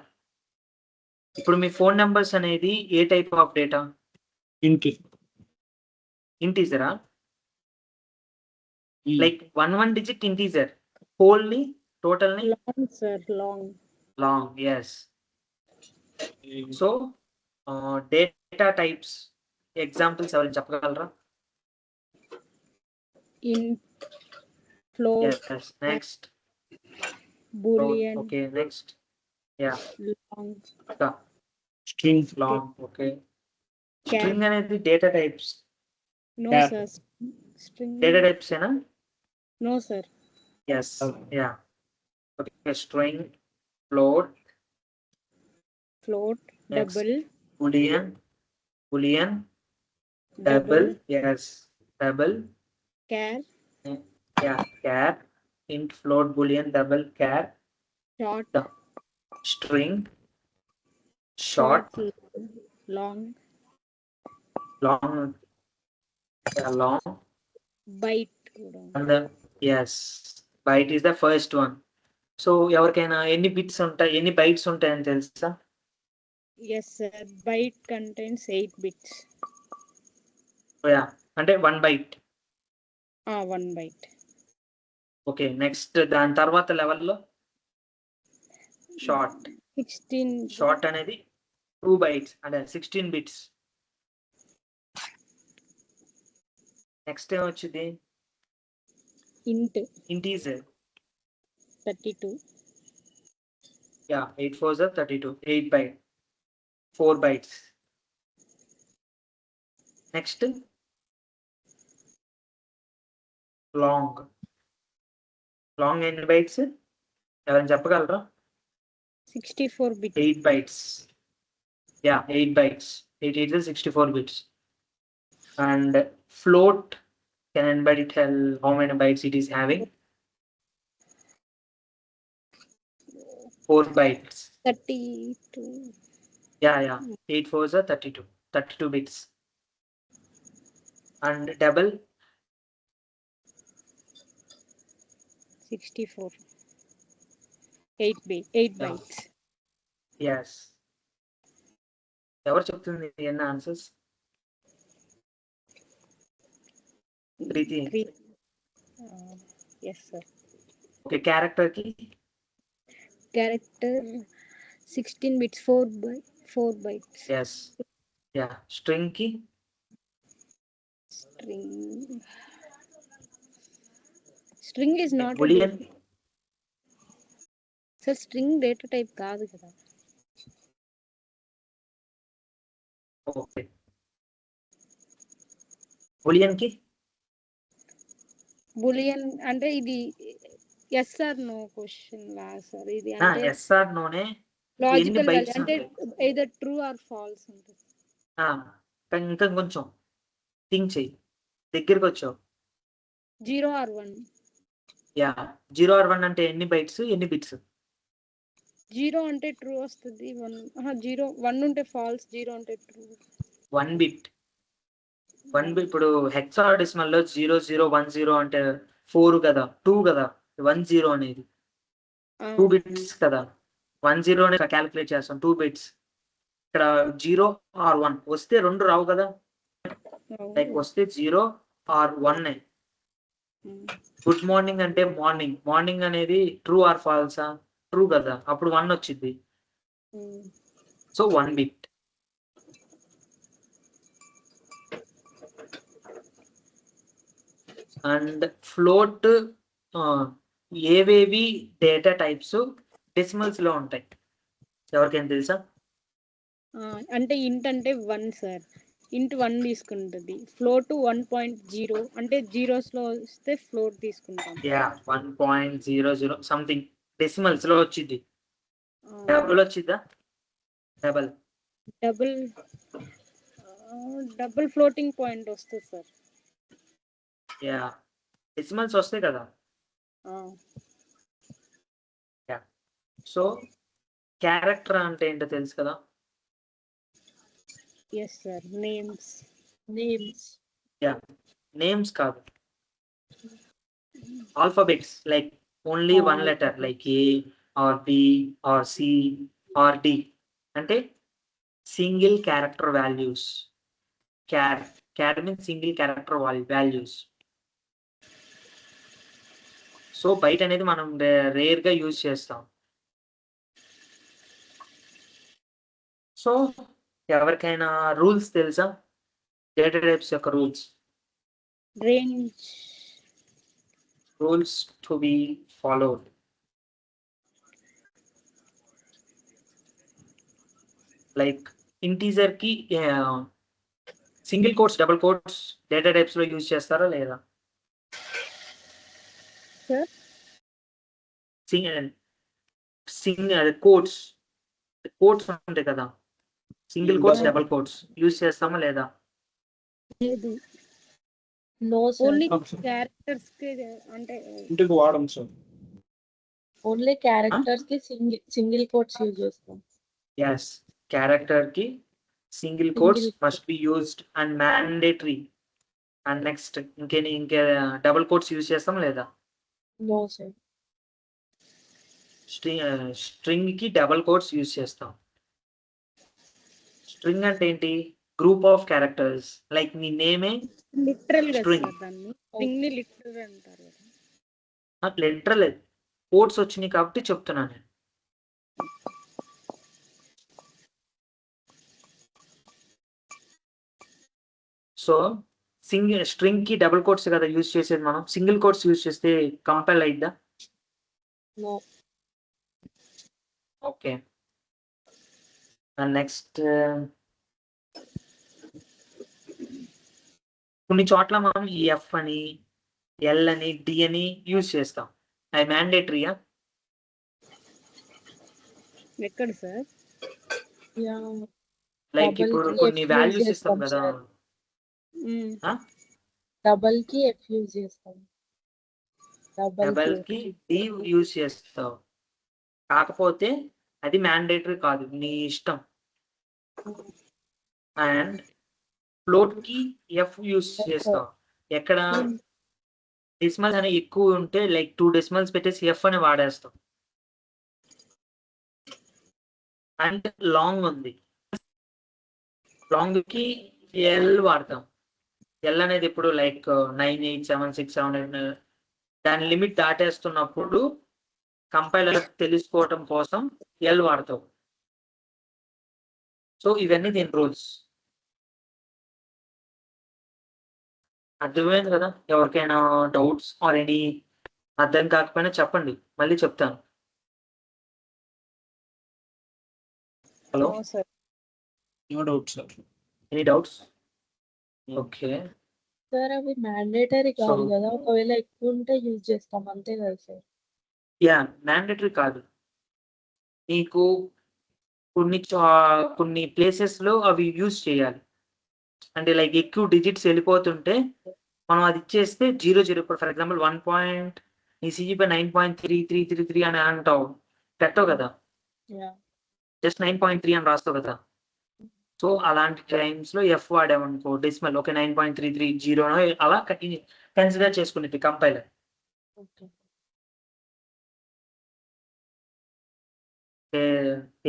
ఇప్పుడు మీ ఫోన్ నెంబర్స్ అనేది ఏ టైప్ ఆఫ్ డేటా? ఇంటీజరా? Like one digit integer, wholly, totally long sir, long. long. Yes. So data types examples ఎవరైనా చెప్పగలరా? Int, float, Yes. Next. boolean, Okay, next. Yeah, long, string long. Okay. char. String అనేది data types. No Char. sir. String. Data types ఏనా? No sir. Yes. Yeah. Okay. String, float, Float, Next. double, boolean, double. Yes. Double. char, Yeah. Char, int, float, boolean, double, char, short, string, short, long, long, yeah, long, byte. and then yes, byte is the first one. So ఎవరికైనా ఎన్ని bits ఉంటాయి, ఎన్ని bytes ఉంటాయని తెలుసా? Yes sir. Byte contains 8 bits. Yeah, అంటే 1 byte. 1 byte. Okay, next దాని తర్వాత లెవెల్లో షార్ట్. 16. షార్ట్ అనేది 2 bytes అంటే 16 bits. నెక్స్ట్ ఏం వచ్చింది? Int, integer. 32. Yeah, 8 4s are 32. 8 byte, 4 bytes. Next, long. Long ఎన్ని bytes? ఎవరైనా చెప్పగలరా? 64 bits. 8 bytes. Yeah, 8 bytes. 8 is 64 bits. And float, can anybody tell how many bytes it is having? 4 bytes. 32. Yeah. 8 4s are 32. 32 bits. And double? 64. 8 Yeah. bytes. Yes ఎవరు చెప్తుంది ఎన్ని answers Preeti 3. Yes, sir. Okay character కి Character 16 bits, 4 bytes. Yes yeah string కి String is not a boolean data. Sir, string data type కాదు కదా. Okay bullion కి boolean అంటే ఇది ఎస్ ఆర్ నో క్వశ్చన్ లా సార్. ఇది అంటే ఎస్ఆర్ నోనే లాజికల్ వాల్యూ bytes అంటే ఉంటాయి? either ట్రూ ఆర్ ఫాల్స్ ఉంటుంది. ఇంకా కొంచెం థింక్ చెయ్యి దగ్గరికి వచ్చావు 0 or 1. యా 0 or 1 అంటే ఎన్ని బైట్స్ ఎన్ని బిట్స్ 0 అంటే ట్రూ వస్తుంది. 0 1 ఉంటే ఫాల్స్, 0 అంటే ట్రూ. 1 బిట్ ఇప్పుడు హెక్సాడెసిమల్ లో 0010 అంటే 4 కదా 2 కదా 10 అనేది 2 బిట్స్ కదా 10 అనే క్యాలిక్యులేట్ చేస్తాం 2 బిట్స్. ఇక్కడ 0 or 1 వస్తే రెండు రావు కదా లైక్ వస్తే 0 or 1. గుడ్ మార్నింగ్ అంటే మార్నింగ్ అనేది ట్రూ ఆర్ ఫాల్సా ట్రూ కదా అప్పుడు 1 వచ్చింది. So 1 bit. అండ్ ఫ్లోట్ ఏవేవి డేటా టైప్స్ డెసిమల్స్ లో ఉంటాయి ఎవరికైనా తెలుసా? అంటే ఇంట్ అంటే 1 సార్. ఇంట్ 1 తీసుకుంటుంది. ఫ్లోట్ 1.0 అంటే జీరోస్ లో వస్తే ఫ్లోట్ తీసుకుంటాం. యా 1.00 సంథింగ్ డెసిమల్స్ లో వచ్చింది. డబుల్ వచ్చిందా? డబుల్ ఫ్లోటింగ్ పాయింట్ వస్తుంది సార్. యా డెసిమల్స్ వస్తాయి కదా. సో క్యారెక్టర్ అంటే ఏంటో తెలుసు కదా. Yes sir. నేమ్స్ నేమ్స్ కాదు alphabets like only 1 letter like A or B or C or D అంటే single character values. Char means single character values. So byte అనేది మనం రేర్ గా యూజ్ చేస్తాం. సో ఎవరికైనా రూల్స్ తెలుసా డేటా టైప్స్ యొక్క rules to be followed? Like integer కి single quotes double quotes data types లో యూజ్ చేస్తారా లేదా? కోట్స్ ఉంటాయి కదా single quotes double quotes use చేస్తామా లేదా? లేదు. No only sir. క్యారెక్టర్స్ కి అంటే ఇంటికి వాడడం సార్. ఓన్లీ క్యారెక్టర్స్ కి సింగిల్ కోట్స్ యూజ్ చేస్తాం. yes character ki single quotes must be used and mandatory. and next ఇంకే డబుల్ కోట్స్ యూజ్ చేస్తాం లేదా? No sir. స్ట్రింగ్ కి డబుల్ కోట్స్ యూజ్ చేస్తాం. స్ట్రింగ్ అంటే ఏంటి? గ్రూప్ ఆఫ్ క్యారెక్టర్స్ లైక్ నీ నేమే లిటరల్ గా String. సార్. దాన్ని స్ట్రింగ్ ని లిటరల్ అంటారు కదా. లిటరల్ కోట్స్ వచ్చినాయి కాబట్టి చెప్తున్నాను నేను. సో స్ట్రింగ్ కి డబుల్ కోట్స్ కదా యూజ్ చేసేది మనం. సింగిల్ కోట్స్ యూజ్ చేస్తే కంపైల్ అయిద్దా? నో. ఓకే. నెక్స్ట్ కొన్ని చోట్ల మనం ఈ ఎఫ్ అని ఎల్ అని డి అని యూజ్ చేస్తాం. అవి మ్యాండేటరీయా? ఎక్కడ సార్? లైక్ Double ఇప్పుడు కి కొన్ని F వాల్యూస్ use ఇస్తాం చేస్తాం కదా. సార్. డబల్ కి ఎఫ్ యూజ్ చేస్తాం. డబల్ కి డి యూజ్ చేస్తావు. కాకపోతే అది మ్యాండేటరీ కాదు, నీ ఇష్టం. అండ్ ఫ్లోట్ కి ఎఫ్ యూజ్ చేస్తావు. ఎక్కడ? డెసిమల్స్ అనేవి ఎక్కువ ఉంటే లైక్ 2 డెసిమల్స్ పెట్టేసి ఎఫ్ అని వాడేస్తాం. అండ్ లాంగ్ ఉంది, లాంగ్ కి ఎల్ వాడతాం. ఎల్ అనేది ఇప్పుడు లైక్ 98767 దాని లిమిట్ దాటేస్తున్నప్పుడు కంపైలర్ తెలుసుకోవటం కోసం ఎల్ వాడతాం. సో ఇవన్నీ దీని రూల్స్. అర్థమైంది కదా? ఎవరికైనా డౌట్స్ ఆర్ ఎనీ అర్థం కాకపోయినా చెప్పండి, మళ్ళీ చెప్తాను. Hello, no sir. No doubt sir. Any doubts? Okay. Sir అవి మ్యాండేటరీ కాదు So- కదా, ఒకవేళ ఎక్కువ ఉంటే యూజ్ చేస్తాం అంతే కదా సార్? యా, మ్యాండేటరీ కాదు. నీకు కొన్ని ప్లేసెస్ లో అవి యూజ్ చేయాలి. అంటే లైక్ ఎక్కువ డిజిట్స్ వెళ్ళిపోతుంటే మనం అది ఇచ్చేస్తే 0 ఇప్పుడు ఫర్ ఎగ్జాంపుల్ 1 నీ సిజిపై 9.3333 అని అంటావు, పెట్టవు కదా, యా. జస్ట్ 9.3 అని రాస్తావు కదా. సో అలాంటి టైమ్స్ లో ఎఫ్ వాడామనుకో డెసిమల్, ఓకే 9.330 అలా కన్సిడర్ చేసుకునేది కంపైలర్. ఓకే.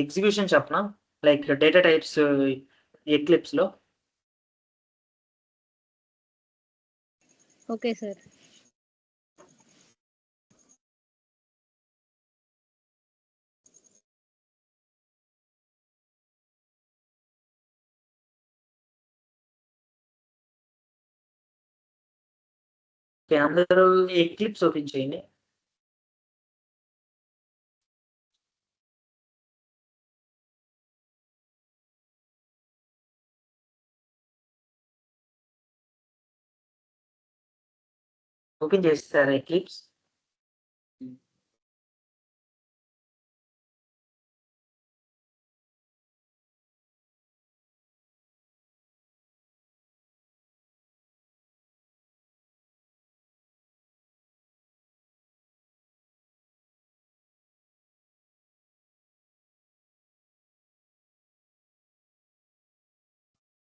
ఎగ్జిక్యూషన్ చెప్పనా, లైక్ డేటా టైప్స్ ఎక్లిప్స్ లో. Okay sir. అందరూ ఎక్లిప్స్ ఓపెన్ చేయండి. ఓపెన్ చేస్తారా ఎక్లిప్స్?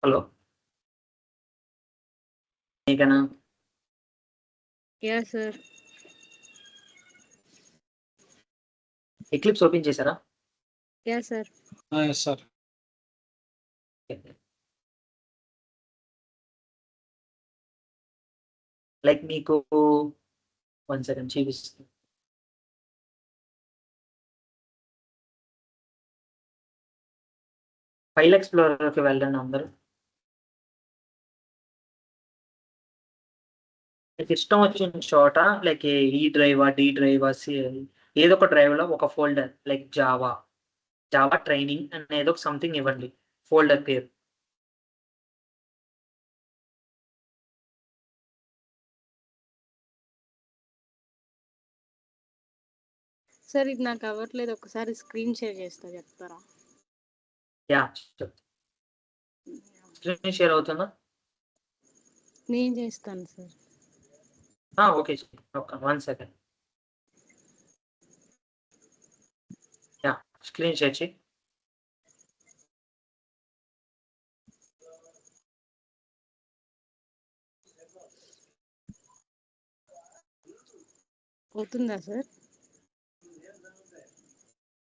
హలో, నీకనా? Yeah sir. ఎక్లిప్స్ ఓపెన్ చేశారా? Yeah sir. Yes sir. Like మీకు 1 సెకండ్ చూపిస్తుంది. ఫైల్ ఎక్స్ప్లోరర్కి వెళ్ళండి అందరూ. మీకు ఇష్టం వచ్చిన చోట లైక్ ఈ డ్రైవా, డి డ్రైవా, ఏదో ఒక డ్రైవ్ లో ఒక ఫోల్డర్ లైక్ జావా ట్రైనింగ్ అనేది ఒక సంథింగ్ ఇవ్వండి, ఫోల్డర్ పేరు. సార్ ఇది నాకు అవ్వట్లేదు, ఒకసారి స్క్రీన్ షేర్ చేస్తా, చెప్తారా? యా, స్క్రీన్ షేర్ అవుతుందా? నేను చేస్తాను sir. Okay, okay 1 second. Yeah, screen share చేయి. అవుతుందా సార్?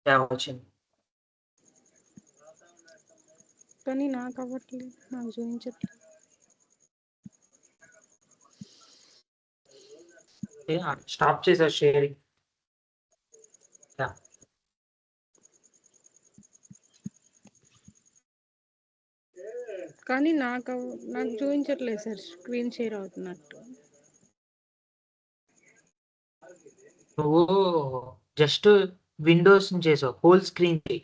యా, వచ్చింది. కానీ నాకు అవ్వట్లేదు, నాకు చూపించట్లేదు. స్టాప్ చేశారు షేరింగ్. యా, కానీ నాకు చూపించట్లేదు సార్ స్క్రీన్ షేర్ అవుతున్నట్టు. నువ్వు జస్ట్ విండోస్ చేసావు, హోల్ స్క్రీన్ చేయి,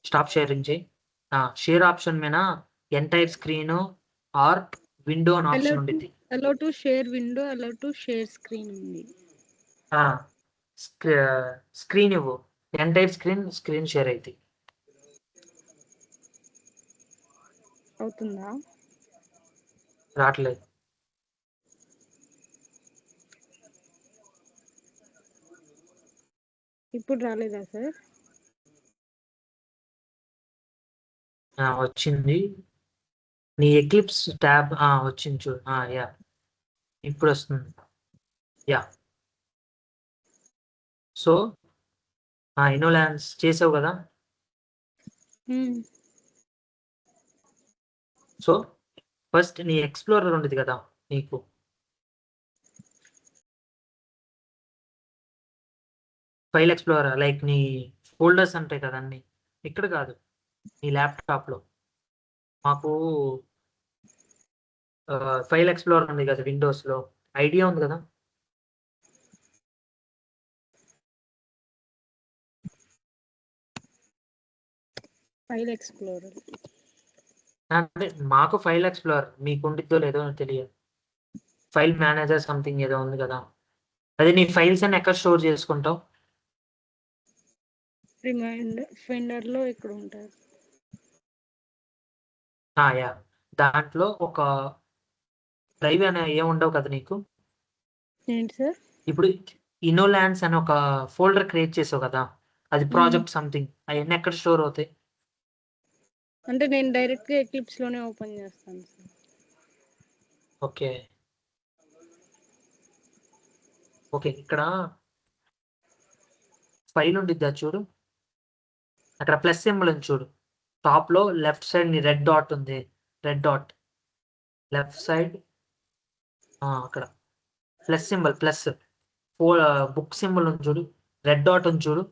స్టాప్ షేరింగ్ చేయి. షేర్ ఆప్షన్ మీద ఎంటైర్ స్క్రీన్ ఆర్ విండో అని ఆప్షన్ ఉంటుంది. Allow to share window, allow to share screen ఉంది. స్క్రీన్ ఇవ్వు, ఎంటైర్ స్క్రీన్ షేర్ అయితే. అవుతుందా? రావట్లేదు. ఇప్పుడు రాలేదా సార్? వచ్చింది. నీ ఎక్లిప్స్ ట్యాబ్ వచ్చింది చూడు. యా, ఇప్పుడు వస్తుంది. యా. సో ఇనోలాన్స్ చేసావు కదా. సో ఫస్ట్ నీ ఎక్స్ప్లోరర్ ఉండేది కదా నీకు, ఫైల్ ఎక్స్ప్లోరర్ లైక్ నీ ఫోల్డర్స్ ఉంటాయి కదండి, ఇక్కడ కాదు నీ ల్యాప్టాప్లో. మాకు ఫైల్ ఎక్స్ప్లోరర్ ఉంది కదా విండోస్లో, ఐడియా ఉంది కదా. ఫైల్ ఎక్స్ప్లోరర్ అంటే మాకు ఫైల్ ఎక్స్ప్లోరర్ మీకు ఉండిద్దో లేదో నాకు తెలియదు. ఫైల్ మేనేజర్ సంథింగ్ ఏదో ఉంది కదా, అది నీ ఫైల్స్ అని ఎక్కడ స్టోర్ చేసుకుంటావు. ఫిండర్ లో ఇక్కడ ఉంటారు. యా, దాంట్లో ఒక డ్రైవ్ అనే ఏముండవు కదా నీకు. ఏంటి సార్? ఇప్పుడు ఇనోలాన్స్ అని ఒక ఫోల్డర్ క్రియేట్ చేసావు కదా, అది ప్రాజెక్ట్ సంథింగ్, అవన్నీ ఎక్కడ స్టోర్ అవుతాయి. అంటే నేను డైరెక్ట్ గా ఎక్లిప్స్ లోనే ఓపెన్ చేస్తాను సార్. ఓకే ఓకే, ఇక్కడ ఫైల్ ఉండిద్దా చూడు, అక్కడ ప్లస్ సింబల్ ఉంది చూడు, టాప్ లో లెఫ్ట్ సైడ్ నీ రెడ్ డాట్ ఉంది, రెడ్ డాట్ లెఫ్ట్ సైడ్, అక్కడ plus symbol, plus book symbol ఉంది చూడు, రెడ్ డాట్ ఉంది చూడు.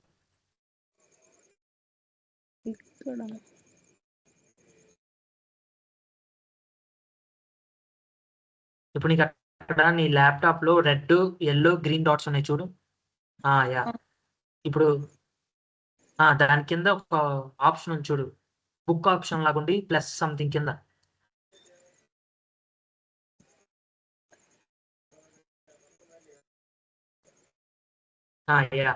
ఇక్కడ ఇప్పుడు నీకు అక్కడ నీ ల్యాప్టాప్ లో రెడ్, ఎల్లో, గ్రీన్ డాట్స్ ఉన్నాయి చూడు. యా, ఇప్పుడు దాని కింద ఒక ఆప్షన్ ఉంది చూడు, బుక్ ఆప్షన్ లాగా ఉండి ప్లస్ సంథింగ్ కింద. Yeah,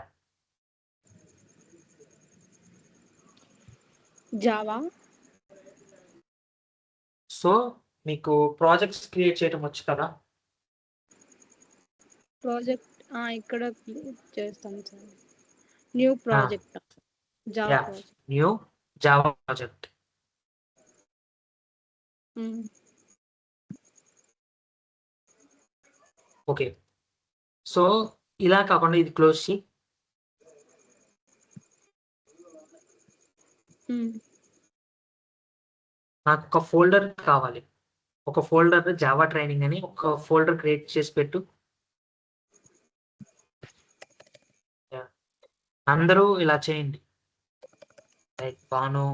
Java. సో మీకు ప్రాజెక్ట్స్ క్రియేట్ చేయడం వచ్చు కదా. ప్రాజెక్ట్ ఇక్కడ చేస్తాం sir. New project, Java yeah, project. New Java project. Okay, so ఇలా కాకుండా ఇది క్లోజ్ చేయి. నాకు ఒక ఫోల్డర్ కావాలి, ఒక ఫోల్డర్ జావా ట్రైనింగ్ అని ఒక ఫోల్డర్ క్రియేట్ చేసి పెట్టు. అందరూ ఇలా చేయండి, లైక్ భాను,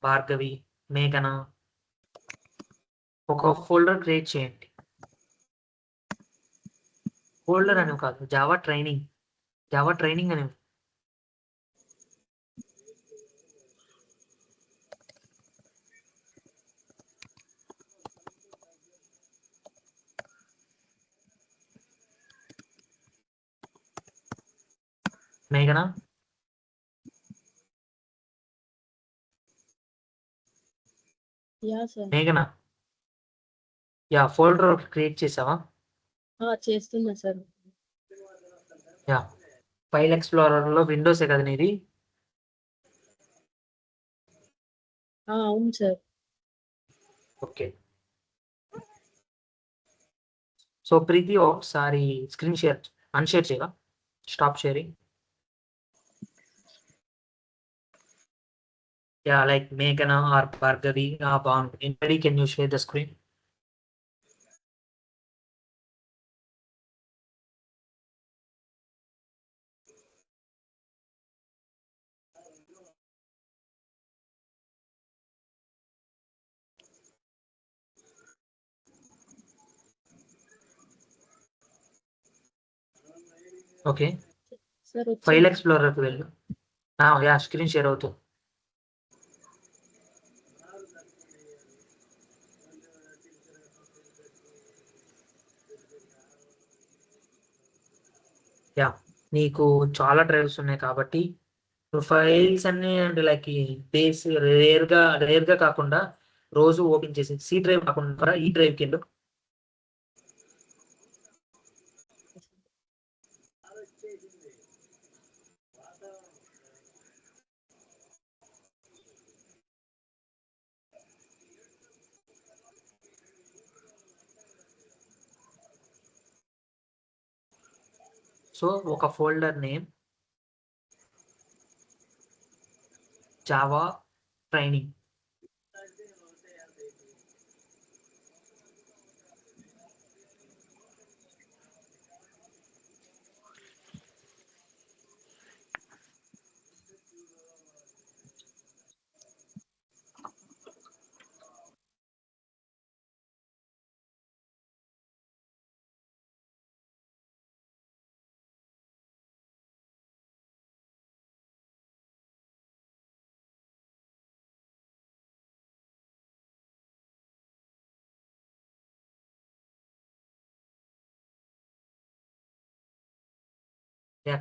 భార్గవి, మేఘన, ఒక ఫోల్డర్ క్రియేట్ చేయండి. ఫోల్డర్ అని కాదు, జావా ట్రైనింగ్, జావా ట్రైనింగ్ అని. మేఘన, యా సార్. మేఘన, యా ఫోల్డర్ క్రియేట్ చేసావా. చేస్తున్నా సార్. యా, ఫైల్ ఎక్స్ప్లోరర్ లో విండోసే కదా నీది. అవును సార్. ఓకే, సో ప్రీతి ఒకసారి స్క్రీన్ షేర్ అన్షేర్ చేయవా, స్టాప్ షేరింగ్. యా, లైక్ మేఘన or Bhargavi, Bhanu, anybody can you share the screen. Okay, sir file ఎక్స్ప్లోరర్కి వెళ్ళు. యా, స్క్రీన్ షేర్ అవుతుంది. యా, నీకు చాలా డ్రైవ్స్ ఉన్నాయి కాబట్టి ఫైల్స్ అన్ని అంటే లైక్ డేస్ రేర్గా కాకుండా రోజు ఓపెన్ చేసి సి డ్రైవ్ కాకుండా ఈ డ్రైవ్కి వెళ్ళు. సో ఒక folder name Java training.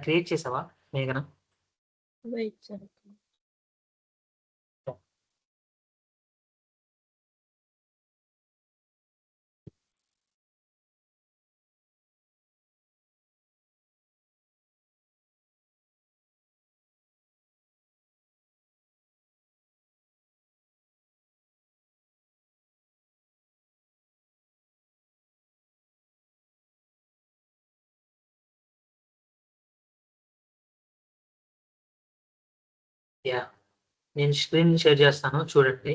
Create చేసావా మేఘన? Wait sir. యా, నేను స్క్రీన్ షేర్ చేస్తాను చూడండి.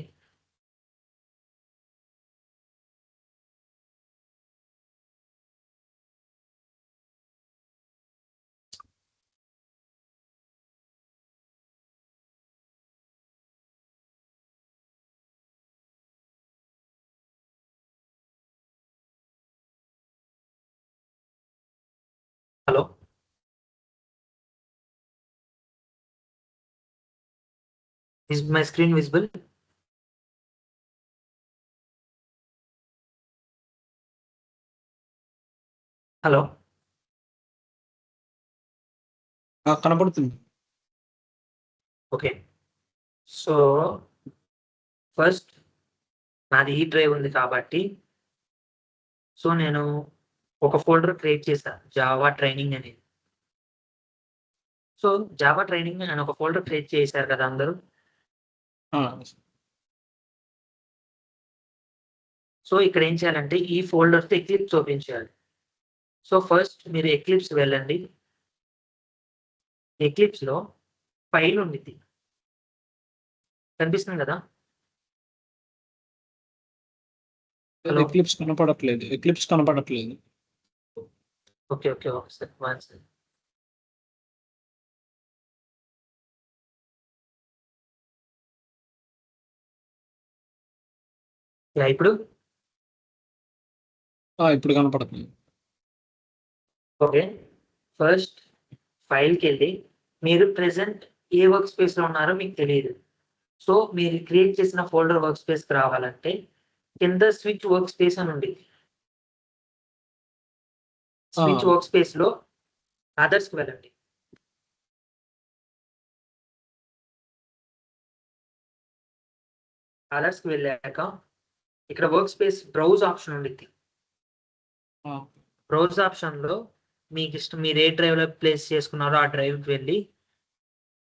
Hello, is my screen visible? Hello, కనపడుతుంది. ఓకే. సో ఫస్ట్ నాది ఈ డ్రైవ్ ఉంది కాబట్టి సో నేను ఒక ఫోల్డర్ క్రియేట్ చేశాను జావా ట్రైనింగ్ అనేది. సో జావా ట్రైనింగ్ అని ఒక ఫోల్డర్ క్రియేట్ చేశారు కదా అందరూ. సో ఇక్కడ ఏం చేయాలంటే ఈ ఫోల్డర్తో ఎక్లిప్స్ ఓపెన్ చేయాలి. సో ఫస్ట్ మీరు ఎక్లిప్స్ వెళ్ళండి. ఎక్లిప్స్ లో ఫైల్ ఉండిద్ది, కనిపిస్తుంది కదా? హలో, ఎక్లిప్స్ కనపడట్లేదు. Okay okay okay sir, one sir. ఇప్పుడు ఇప్పుడు కనపడుతుంది. ఓకే, ఫస్ట్ ఫైల్కి వెళ్ళి మీరు ప్రెసెంట్ ఏ వర్క్ స్పేస్ లో ఉన్నారో మీకు తెలియదు. సో మీరు క్రియేట్ చేసిన ఫోల్డర్ వర్క్ స్పేస్ కి రావాలంటే కింద స్విచ్ వర్క్ స్పేస్ అని ఉంది. స్విచ్ వర్క్ స్పేస్ లో అదర్స్ కి వెళ్ళండి. అదర్స్ కి వెళ్ళాక ఇక్కడ వర్క్ స్పేస్ బ్రౌజ్ ఆప్షన్ ఉండిద్ది. బ్రౌజ్ ఆప్షన్ లో మీకు ఇష్టం మీరు ఏ డ్రైవ్ లో ప్లేస్ చేసుకున్నారో ఆ డ్రైవ్ కి వెళ్ళి,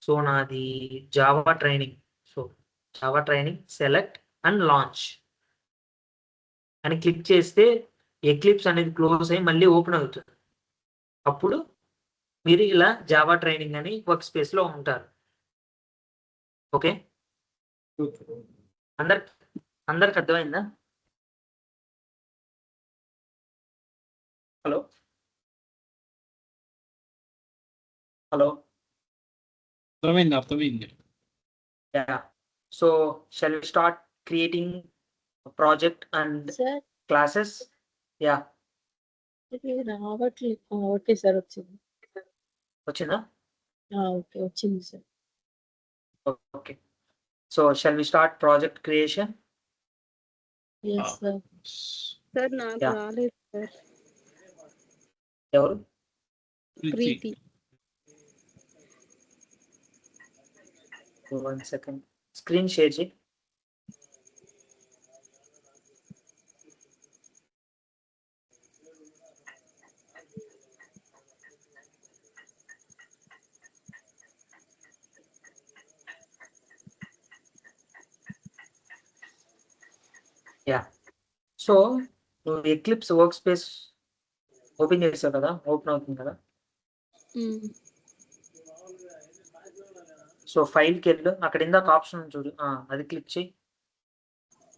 సో నాది Java training, so Java training select and launch అని క్లిక్ చేస్తే ఎక్లిప్స్ అనేది క్లోజ్ అయ్యి మళ్ళీ ఓపెన్ అవుతుంది. అప్పుడు మీరు ఇలా జావా ట్రైనింగ్ అని వర్క్ స్పేస్ లో ఉంటారు. ఓకే, అందరికి అర్థమైందా? హలో హలో, అర్థమైంది. yeah. So shall we start creating a project and sir classes? Yeah, ఇది రావట్లేదు. ఓకే సార్, వచ్చింది. వచ్చిందా? ఓకే, వచ్చింది sir. Okay, so shall we start project creation? Yes sir. Sir నాకు Yeah. రాలేదు సార్. ఎవరు? ప్రీతి. 1 second, screen share చేయి. Yeah, so నువ్వు ఎక్లిప్స్ వర్క్ స్పేస్ ఓపెన్ చేసావు కదా, ఓపెన్ అవుతుంది కదా. సో ఫైల్కి వెళ్ళు, అక్కడ ఇందాక ఆప్షన్ ఉంది చూడు, అది క్లిక్ చేయి.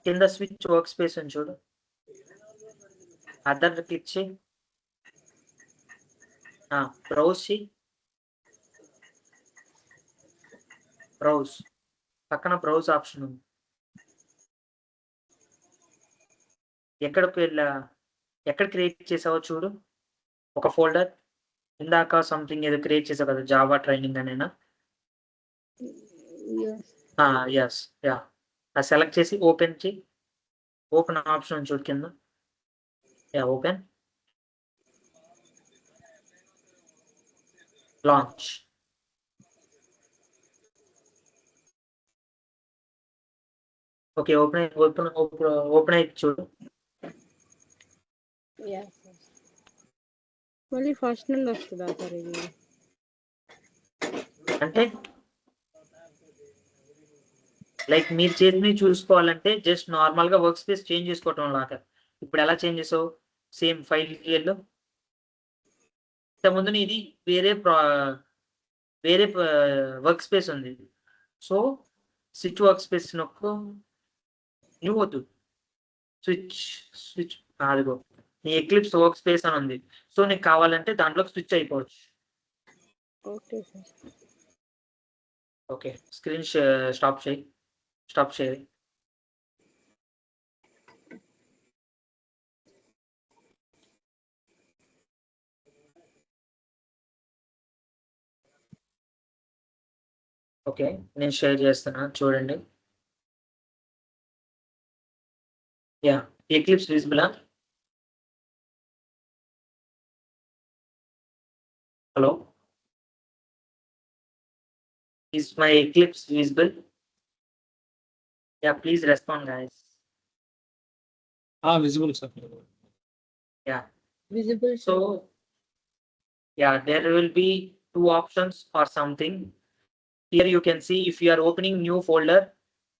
కింద స్విచ్ వర్క్ స్పేస్ అని చూడు, అదర్ క్లిక్ చేయి. బ్రౌజ్ చేయి, బ్రౌజ్ పక్కన బ్రౌజ్ ఆప్షన్ ఉంది. ఎక్కడ క్రియేట్ చేసావో చూడు, ఒక ఫోల్డర్ ఇందాక సంథింగ్ ఏదో క్రియేట్ చేసావు కదా, జావా ట్రైనింగ్ అనేనా? Yes, yeah. అది సెలెక్ట్ చేసి ఓపెన్ చేయి. ఓపెన్ ఆప్షన్ చూడు కింద, yeah open, launch. Okay, open అయితే చూడు. మళ్ళీ ఫస్ట్ నుండి వస్తుందా సార్ ఇది? అంటే లైక్ మీరు చేసి చూసుకోవాలంటే జస్ట్ నార్మల్ గా వర్క్ స్పేస్ చేంజ్ చేసుకోవటం లాగా. ఇప్పుడు ఎలా చేంజ్ చేసావు? సేమ్ ఫైల్ వెళ్ళు. ముందు ఇది వేరే వర్క్ స్పేస్ ఉంది. సో స్విచ్ వర్క్ స్పేస్ నొక్కు, న్యూ వద్దు, స్విచ్ అదిగో నీ ఎక్లిప్స్ వర్క్ స్పేస్ అని ఉంది. సో నీకు కావాలంటే దాంట్లోకి స్విచ్ అయిపోవచ్చు. Okay sir. Okay, screen stop చేయి. ఓకే, నేను షేర్ చేస్తున్నా చూడండి. Yeah, eclipse visible. Hello, is my eclipse visible? Yeah, please respond guys. Visible sir. Yeah, Visible. so yeah, there will be two options or something. Here you can see, if you are opening new folder,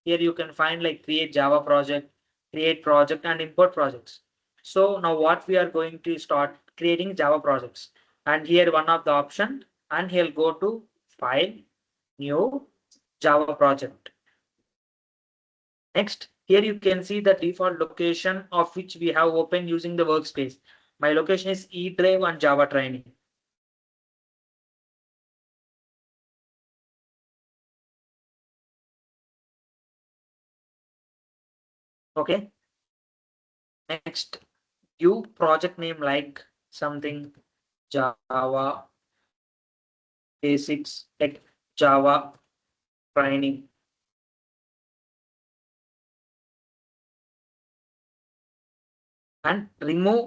here you can find like create Java project, create project and import projects. So now what we are going to start creating Java projects, and here one of the option, and here go to file, new Java project. Next, here you can see the default location of which we have opened using the workspace. My location is E drive and Java training. Okay. Next, you project name like something Java basics, like Java training. And remove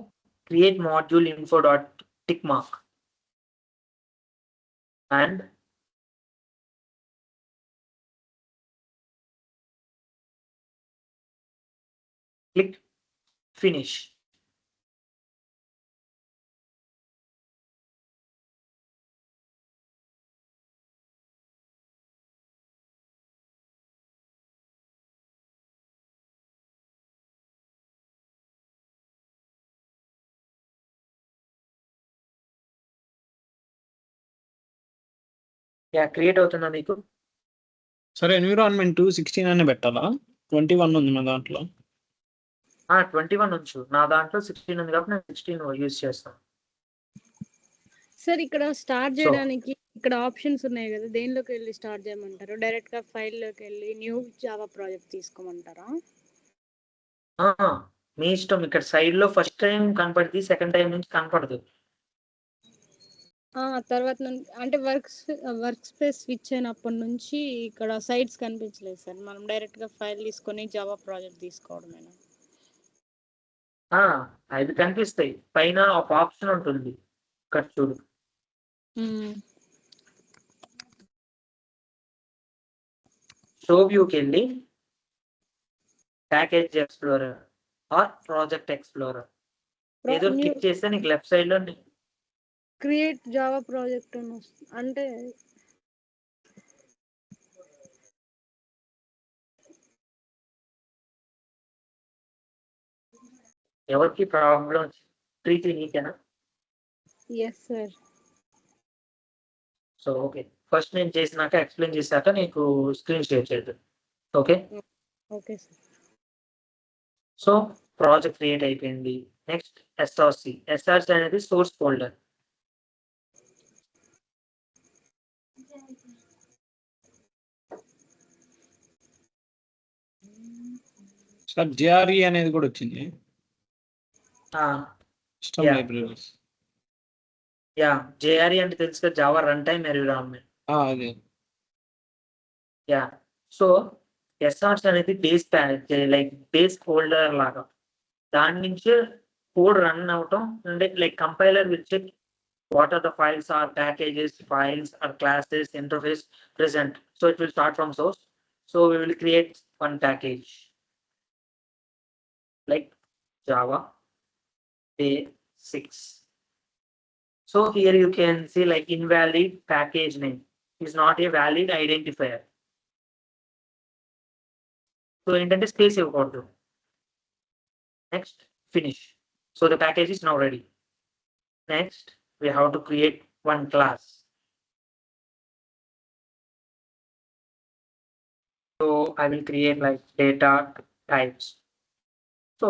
create module info dot tick mark. And click finish. Yeah, create అవుతుందా మీకు? సరే, environment 16 అనే పెట్టాలా? 21 ఉంది మా దాంట్లో. 21 ఉంచు. నా దాంట్లో 16 ఉంది కాబట్టి నేను 16 యూజ్ చేస్తాను. సార్ ఇక్కడ స్టార్ట్ చేయడానికి ఇక్కడ ఆప్షన్స్ ఉన్నాయి కదా, దేనిలోకి వెళ్ళి స్టార్ట్ చేయమంటారు? డైరెక్ట్ గా ఫైల్ లోకి వెళ్ళి న్యూ జావా ప్రాజెక్ట్ తీసుకోమంటారా? మీ ఇష్టం. ఇక్కడ సైడ్ లో ఫస్ట్ టైం కనపడుతుంది, సెకండ్ టైం నుంచి కనపడదు. తర్వాత అంటే వర్క్ స్పేస్ స్విచ్ అయినప్పటి నుంచి ఇక్కడ సైడ్స్ కనిపించలేదు సార్. మనం డైరెక్ట్ గా ఫైల్ తీసుకొని జావా ప్రాజెక్ట్ తీసుకోవడమేనా? అది కనిపిస్తాయి. పైన ఒక ఆప్షన్ ఉంటుంది, ఇక్కడ చూడు. షో వ్యూకి వెళ్ళి package explorer or project explorer ఏదో క్లిక్ చేస్తే నీకు లెఫ్ట్ సైడ్ లో క్రియేట్ జావా ప్రాజెక్ట్ అంటే ఎవరికి ప్రాబ్లం? ప్రీతి నీకేనా? Yes sir. So okay, first నేను చేసినాక ఎక్స్ప్లెయిన్ చేశాక నీకు స్క్రీన్ షేర్ చేద్దాం. Okay, okay sir. So project create అయిపోయింది. Next SRC. ఎస్ఆర్సి అనేది సోర్స్ ఫోల్డర్. సార్ జిఆర్ఈ అనేది కూడా వచ్చింది system Yeah. Libraries. Yeah, JRE అంటే తెలుసు కదా, జావా రన్ టైమ్ ఎన్విరాన్మెంట్. అదే యా, సో ఎస్ఆర్స్ అనేది బేస్ లైక్ బేస్ ఫోల్డర్ లాగా, దాని నుంచి కోడ్ రన్ అవటం అంటే like compiler will check what are the files are packages, files or classes, interface present. So it will start from source. So we will create one package like Java basics. So here you can see like invalid package name is not a valid identifier. So intended space ఇవ్వకూడదు. Next, finish. So the package is now ready. Next, we have to create one class. So I will create like data types. So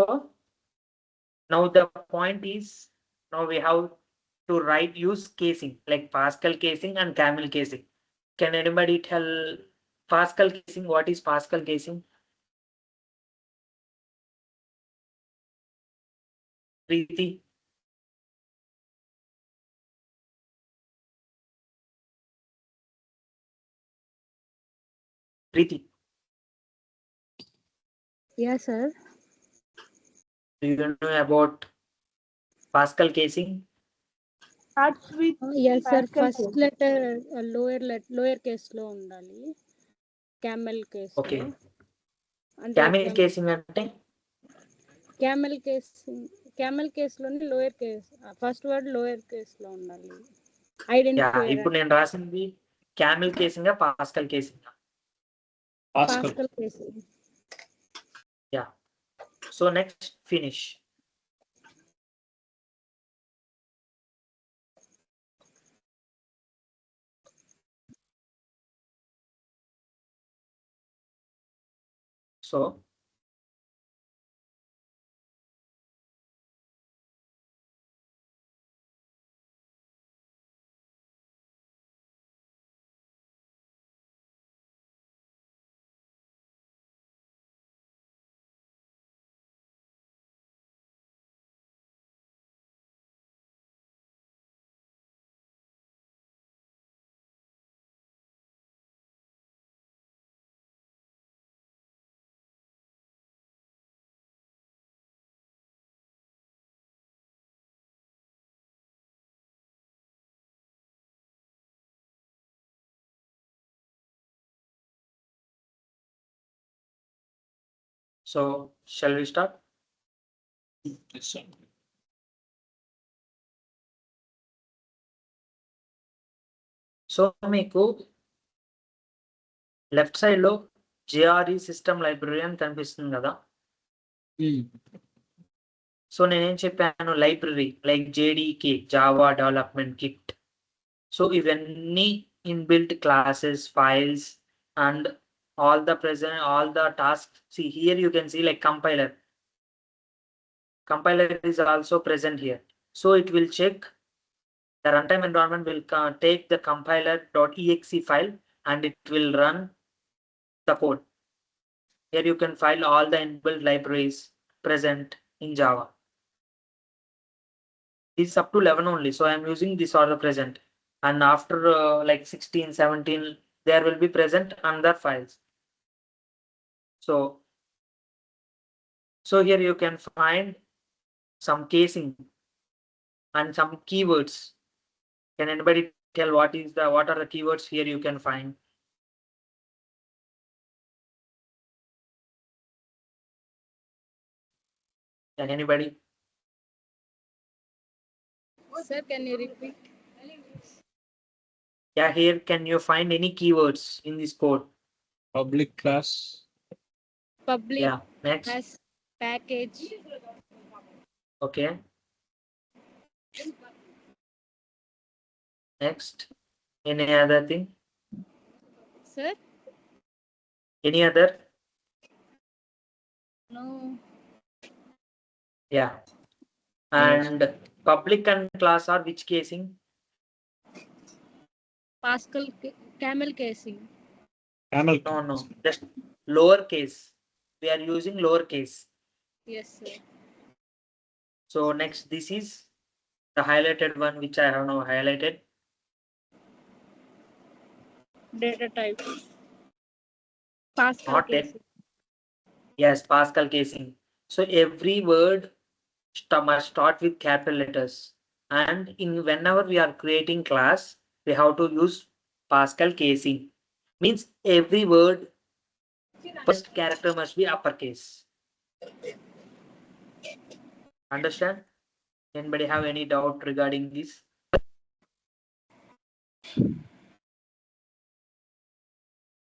now the point is, now we have to write use casing like Pascal casing and Camel casing. Can anybody tell Pascal casing? What is Pascal casing? Preeti? Preeti, Yeah, sir. do you know about Pascal casing? Starts with Yes, sir. Pascal First case. letter lower case లో ఉండాలి. Camel case. Okay. అంటే Camel casing అంటే camel case లోని lower case, first word lower case లో ఉండాలి. Yeah, identifier ఇప్పుడు నేను రాసింది camel casing Pascal casing. Pascal case. Yeah, so next finish. So shall we start? So మీకు లెఫ్ట్ సైడ్ లో జేఆర్ఈ సిస్టమ్ లైబ్రరీ అని కనిపిస్తుంది కదా. సో నేనేం చెప్పాను, library like JDK Java development kit. So ఇవన్నీ inbuilt classes, files and all the tasks. See here you can see like compiler is also present here. So it will check the runtime environment will take the compiler.exe file and it will run the code. Here you can find all the inbuilt libraries present in Java. This is up to 11 only, so I am using this order present, and after like 16, 17 there will be present another files. So here you can find some casing and some keywords. Can anybody tell what are the keywords here you can find? Can anybody? Sir, can you repeat? Yeah, here can you find any keywords in this code? Public class. Public Yeah, next. has package. Okay. Next, Any other thing? Sir? Any other? No. Yeah. And public and class are which casing? Pascal camel casing. Camel. No, just lower case. We are using lower case. Yes, sir. So next, this is the highlighted one, which I have now highlighted. Data type. Pascal Not casing. Yes, Pascal casing. So every word must start with capital letters. And in whenever we are creating class, we have to use Pascal casing. Means every word first character must be uppercase. Understand? Anybody have any doubt regarding this?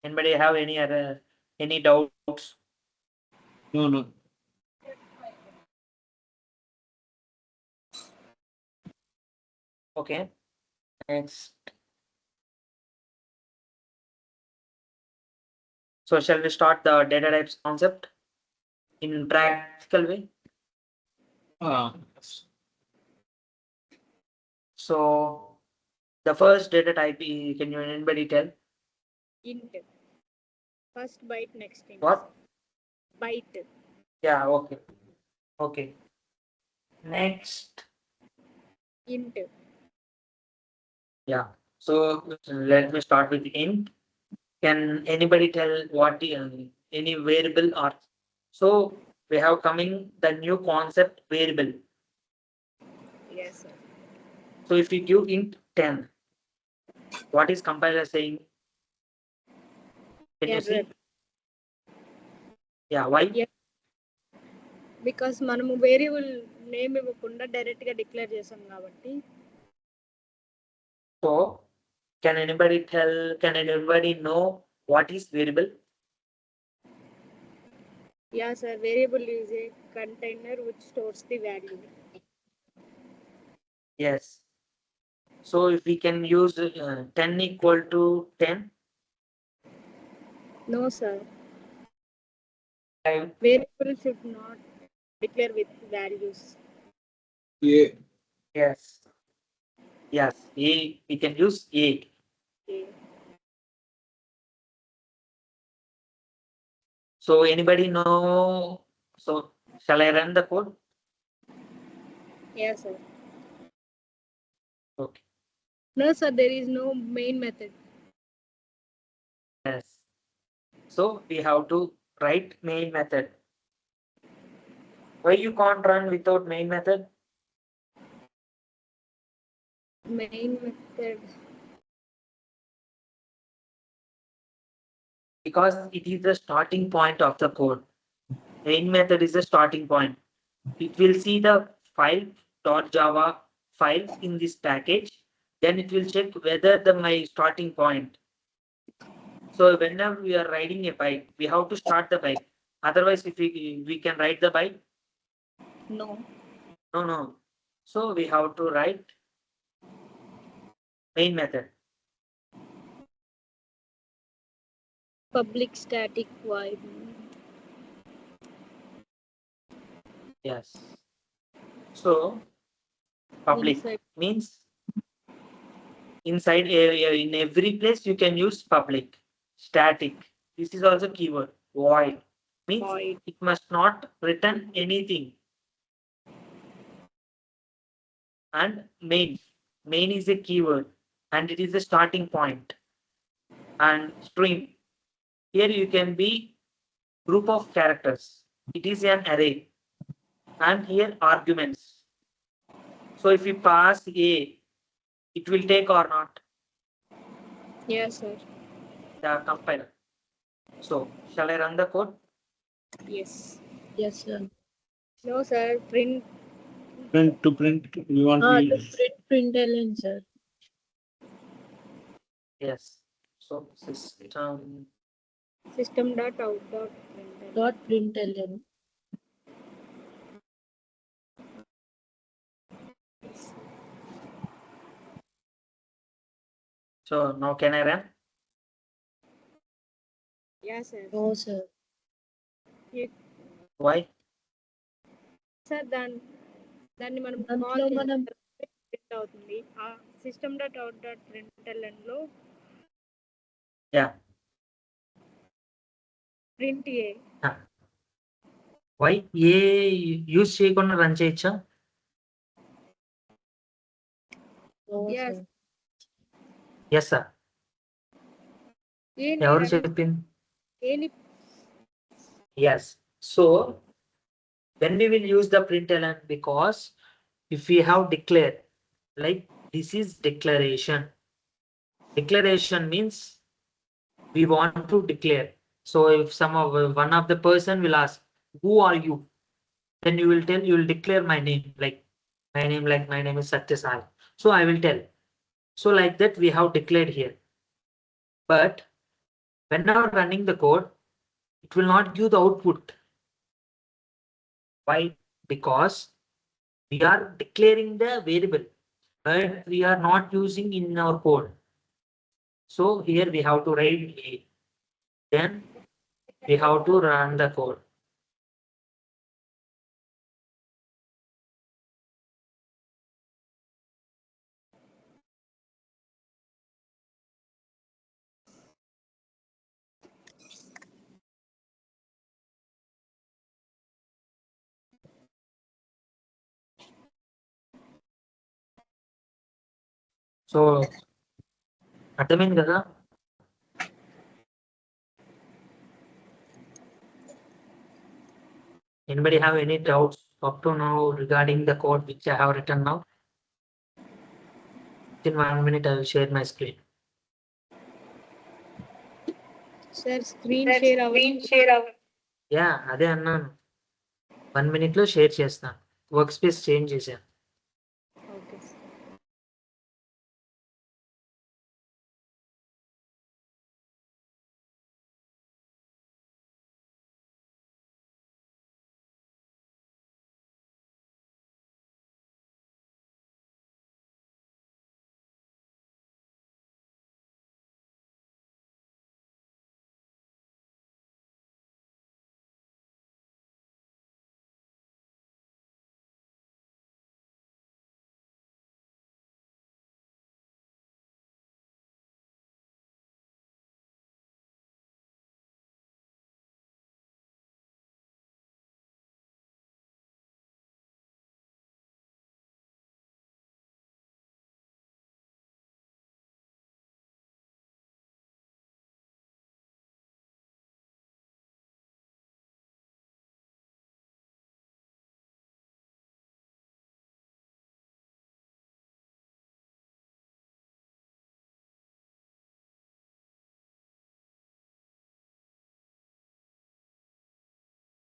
Anybody have any doubts? No. Okay. Next. So shall we start the data types concept in practical way? Yes. So the first data type, can you anybody tell? Int. First byte, next int. What? Byte. Yeah, okay. Next, Int. yeah. So let me start with int. Can anybody tell what any variable or so we have coming the new concept variable. Yes, sir. So if we give int 10, what is compiler saying? Can you see? Error. Yeah, why? Yeah. Because మనము variable name ఇవ్వకుండా direct గా declare చేసాం కాబట్టి. So can anybody know what is variable? Yeah, sir. Variable is a container which stores the value. Yes. So if we can use 10 equal to 10. No, sir. I- Variable should not declare with values. Yeah. Yes, we can use a. Okay. So anybody know? So shall I run the code? Yeah, sir. Okay. No, sir. There is no main method. Yes. So we have to write main method. Why you can't run without main method? Main method. Because it is the starting point of the code. Main method is the starting point. It will see the file.java file in this package. Then it will check whether my starting point. So whenever we are writing a byte, we have to start the byte. Otherwise, if we can write the byte. No. No. So we have to write main method. Public static void. Yes. So public Inside. means inside in every place you can use public. Static. This is also keyword. Void means Void. it must not return anything. And main is a keyword and it is the starting point. And string, here you can be group of characters. It is an array. And here arguments. So if we pass a, it will take or not? Yes, sir. The compiler. So shall I run the code? Yes. Yes, sir. No, sir. Print. Print. We want to To use. println, sir. Yes. So system. System.out.println. Println. So now can I run? Yeah, sir. No, sir. Why? Sir దాన్ని మనం దాంట్లో call మనం print అవుతుంది ఆ system dot out dot print లో Yeah. Print ఏ Why? ఏ use చేయకుండా రన్ చేయొచ్చా? no, Yes. sir. Yes sir. ఏంటి ఎవరు రన్ చెప్పింది? ఏని Yes. So when we will use the println, because if we have declared, like this is declaration. Declaration means we want to declare. So if one of the person will ask, who are you? Then you will declare my name, like my name is Satyasai. So I will tell. So like that we have declared here. But whenever running the code, it will not give the output. Why? Because we are declaring the variable, but we are not using in our code. So here we have to write a, then we have to run the code. So అర్థమైంది కదా? Anybody have any doubts up to now regarding the code which I have written now? In 1 minute I will share my screen. Sir screen share అవ్వని Yeah, అదే అన్నాను. 1 minute లో share చేస్తాను. Work space change చేశాను. Okay sir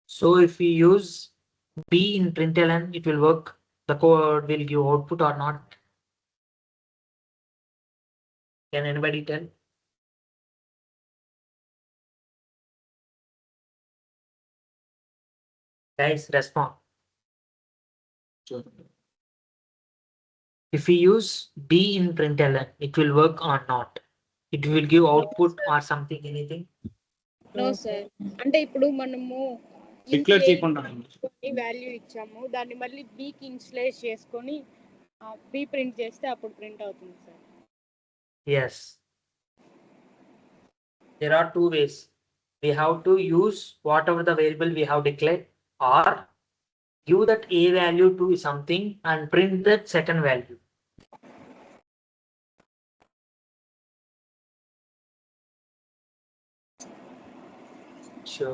So if we use b in println, it will work. The code will give output or not? Can anybody tell? Guys, respond. If we use b in println, it will work or not? It will give output or something, anything? No sir అంటే ఇప్పుడు మనము declare చేయకుండా value ఇచ్చాము దాన్ని మళ్ళీ బీకి ఇన్స్లైజ్ చేసుకొని B print చేస్తే అప్పుడు ప్రింట్ అవుతుంది sir Yes. There are two ways. We have to use whatever the variable we have declared, or give that a value to something and print that second value. So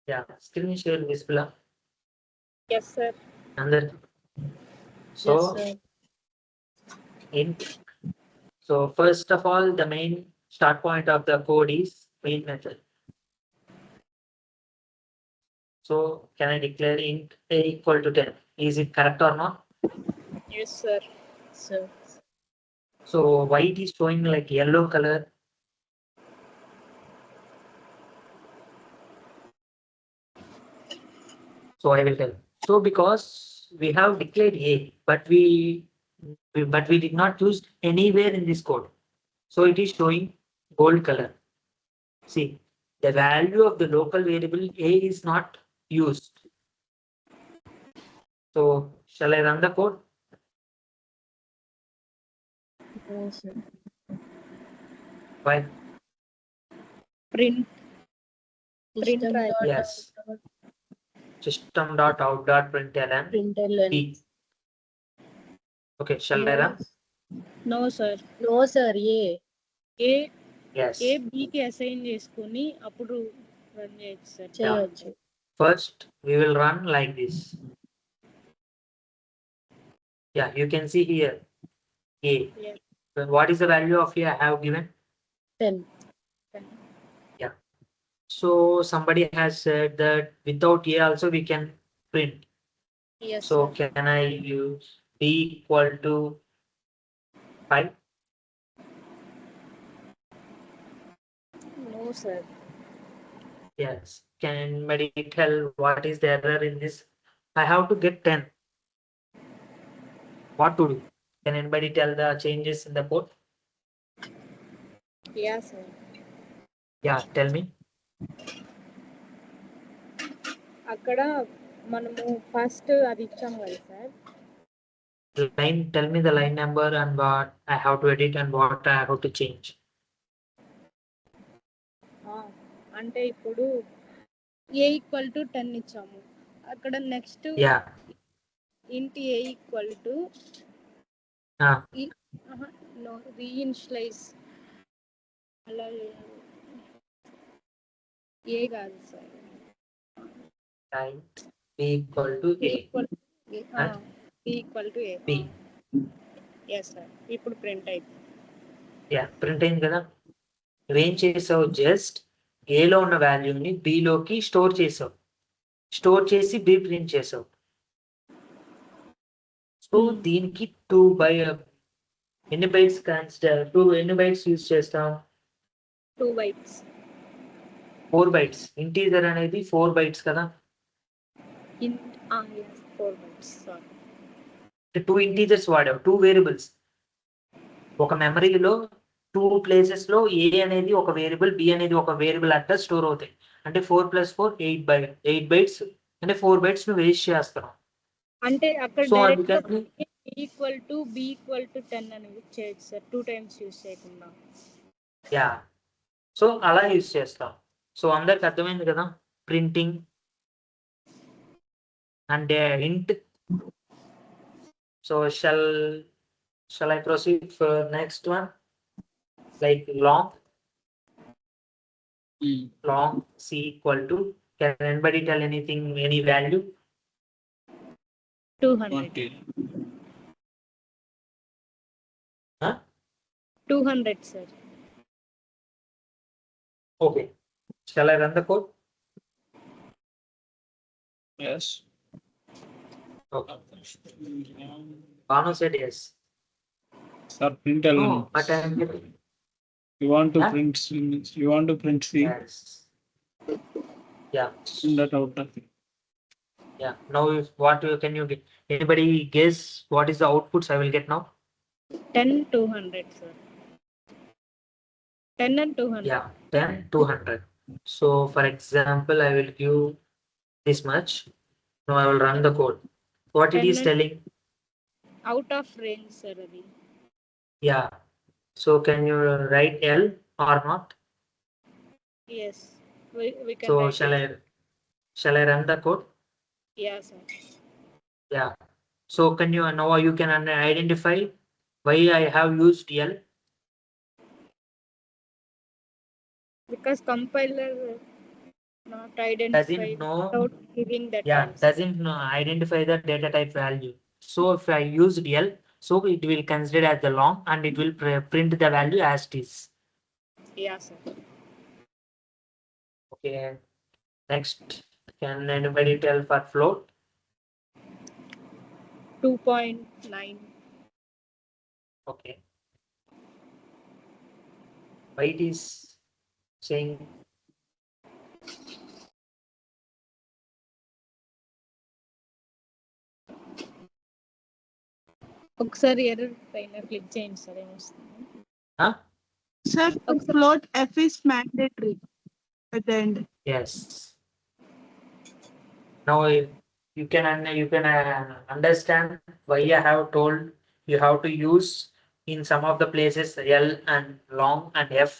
Yeah, screen share visible. Yes, sir. Under. Yes, So sir. int. So first of all, the main start point of the code is main method. So can I declare int a equal to 10? Is it correct or not? Yes, sir. Sir. So why it is showing like yellow color? So I will tell. So because we have declared a, but we did not use anywhere in this code. So it is showing gold color. See, the value of the local variable a is not used. So shall I run the code? No, sir. Why? Print System right. dot Yes. out System.out.println println. b. Okay, shall I run? No, sir. No, sir. A. A Yes. B కి assign చేసుకొని అప్పుడు run చేయొచ్చు sir. చేయొచ్చు. First, we will run like this. Yeah, you can see here a. Yeah. What is the value of a I have given? 10. So somebody has said that without a also we can print. Yes, So sir. can I use b equal to 5? No, sir. Yes. Can anybody tell what is the error in this? I have to get 10. What to do? Can anybody tell the changes in the code? Yeah, sir. Yeah, tell me. అక్కడ మనము first అది ఇచ్చాం కదా sir. Tell me the line number and what I have to edit and what I have to change. అంటే ఇప్పుడు a equal to 10 ఇచ్చాము. అక్కడ next Yeah. ఇంటి a equal to no reinitialize అలా ఏ కాదు సార్. Right. b equal to a. Equal to a. b. Yes sir. ఇప్పుడు ప్రింట్ అయిపోయింది. Yeah, print అయింది కదా. నువ్వేం చేసావు, జస్ట్ ఏలో ఉన్న వాల్యూని బిలోకి స్టోర్ చేసావు. స్టోర్ చేసి బి ప్రింట్ చేసావు. సో దీనికి 2 by ఎన్ని బైట్స్ కన్సిడర్ 2 ఎన్ని బైట్స్ యూజ్ చేస్తాం? 2 bytes. 4 bytes. ఇంటీజర్ అనేది 4 bytes కదా. Yes, 4 bytes. Sorry. 2 ఇంటీజర్స్ వాడావు, 2 వేరియబుల్స్. ఒక మెమరీలో 2 ప్లేసెస్ లో ఏ అనేది ఒక వేరియబుల్, బి అనేది ఒక వేరియబుల్ అట్లా స్టోర్ అవుతాయి. అంటే 4 + 4 8 bytes. అంటే 4 bytes నువ్వు వేస్ట్ చేస్తావు. అంటే అక్కడ సో డైరెక్ట్ అందుకని equal to be equal to 10 అని చేయొచ్చు సార్. 2 టైమ్స్ యూజ్ చేయకుండా. యా, సో అలా యూజ్ చేస్తాం. సో అందరికి అర్థమైంది కదా. ప్రింటింగ్ అంటే int. So shall I proceed for next one? Like long c equal to, can anybody tell anything, any value? 200. 200 sir. Okay, shall I run the code? Yes. Okay. Banu said yes. Sir, print No, element. but I am giving. You want to Huh? print. You want to print C. Yes. Yeah. Print that out. Yeah. Now, can you get? Anybody guess what is the outputs I will get now? 10 200 sir. 10 and 200. Yeah, 10 200. So for example, I will give this much. Now I will run the code. What it is 10 telling? Out of range sir అది. Yeah. So can you write L or not? Yes. We can So write shall I run the code? Yeah sir. Yeah. So can you now you can identify why I have used L? Because compiler Not doesn't identified know, without giving that yeah, answer. doesn't know, identify the data type value. So if I use L, so it will consider as the long and it will print the value as it is. Yeah, sir. Okay. Next, can anybody tell for float? 2.9. Okay. Why it is saying ఒకసారి error పైన click చేయండి sir ఏమొస్తుంది. huh? Sir, for Okay. float F is mandatory at the end. Yes. Now you can understand why I have told you have to use in some of the places L and long and F.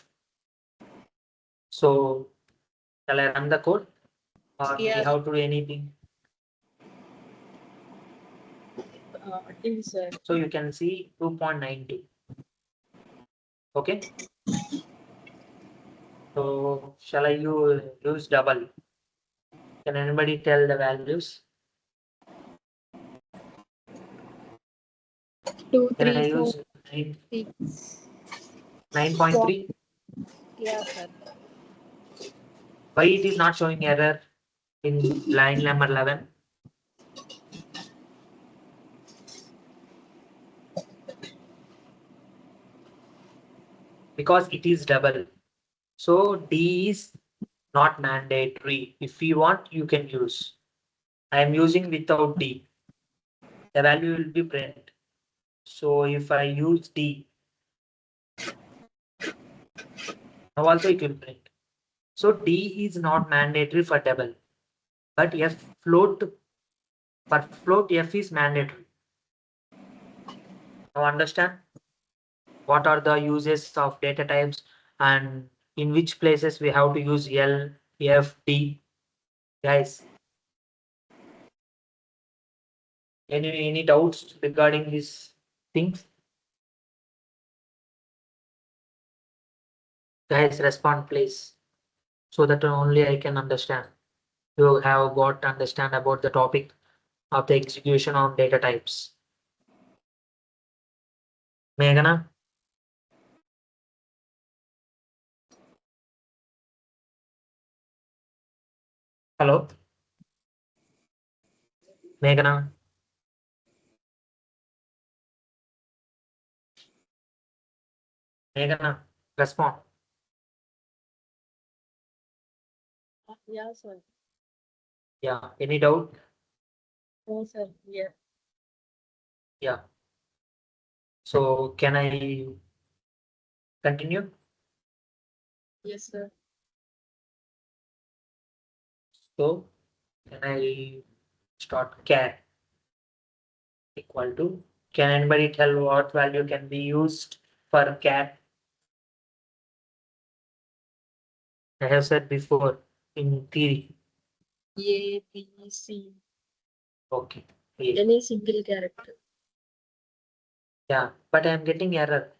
So shall I run the code or we Yes. have to do anything? Sir. So you can see 2.92. Okay. So shall I use double? Can anybody tell the values? 2, Can 3, I 4, use 6. 9.3? Yeah, sir. Why it is not showing error in line number 11? Because it is double. So D is not mandatory. If you want, you can use. I am using without D. The value will be print. So if I use D, now also it will print. So D is not mandatory for double, but F float, for float F is mandatory. Now understand what are the uses of data types and in which places we have to use L, F, D. Guys, any doubts regarding these things? Guys, respond please, so that only I can understand. You have got to understand about the topic of the execution on data types. Meghana? Hello? Meghana? Meghana, respond. Yeah, sir. Yeah, any doubt? No, sir. Yeah. Yeah. So can I continue? Yes, sir. So can I start char equal to, can anybody tell what value can be used for char? I have said before in theory. A, B, C. Okay. Yeah, Any single character. yeah, but I am getting error.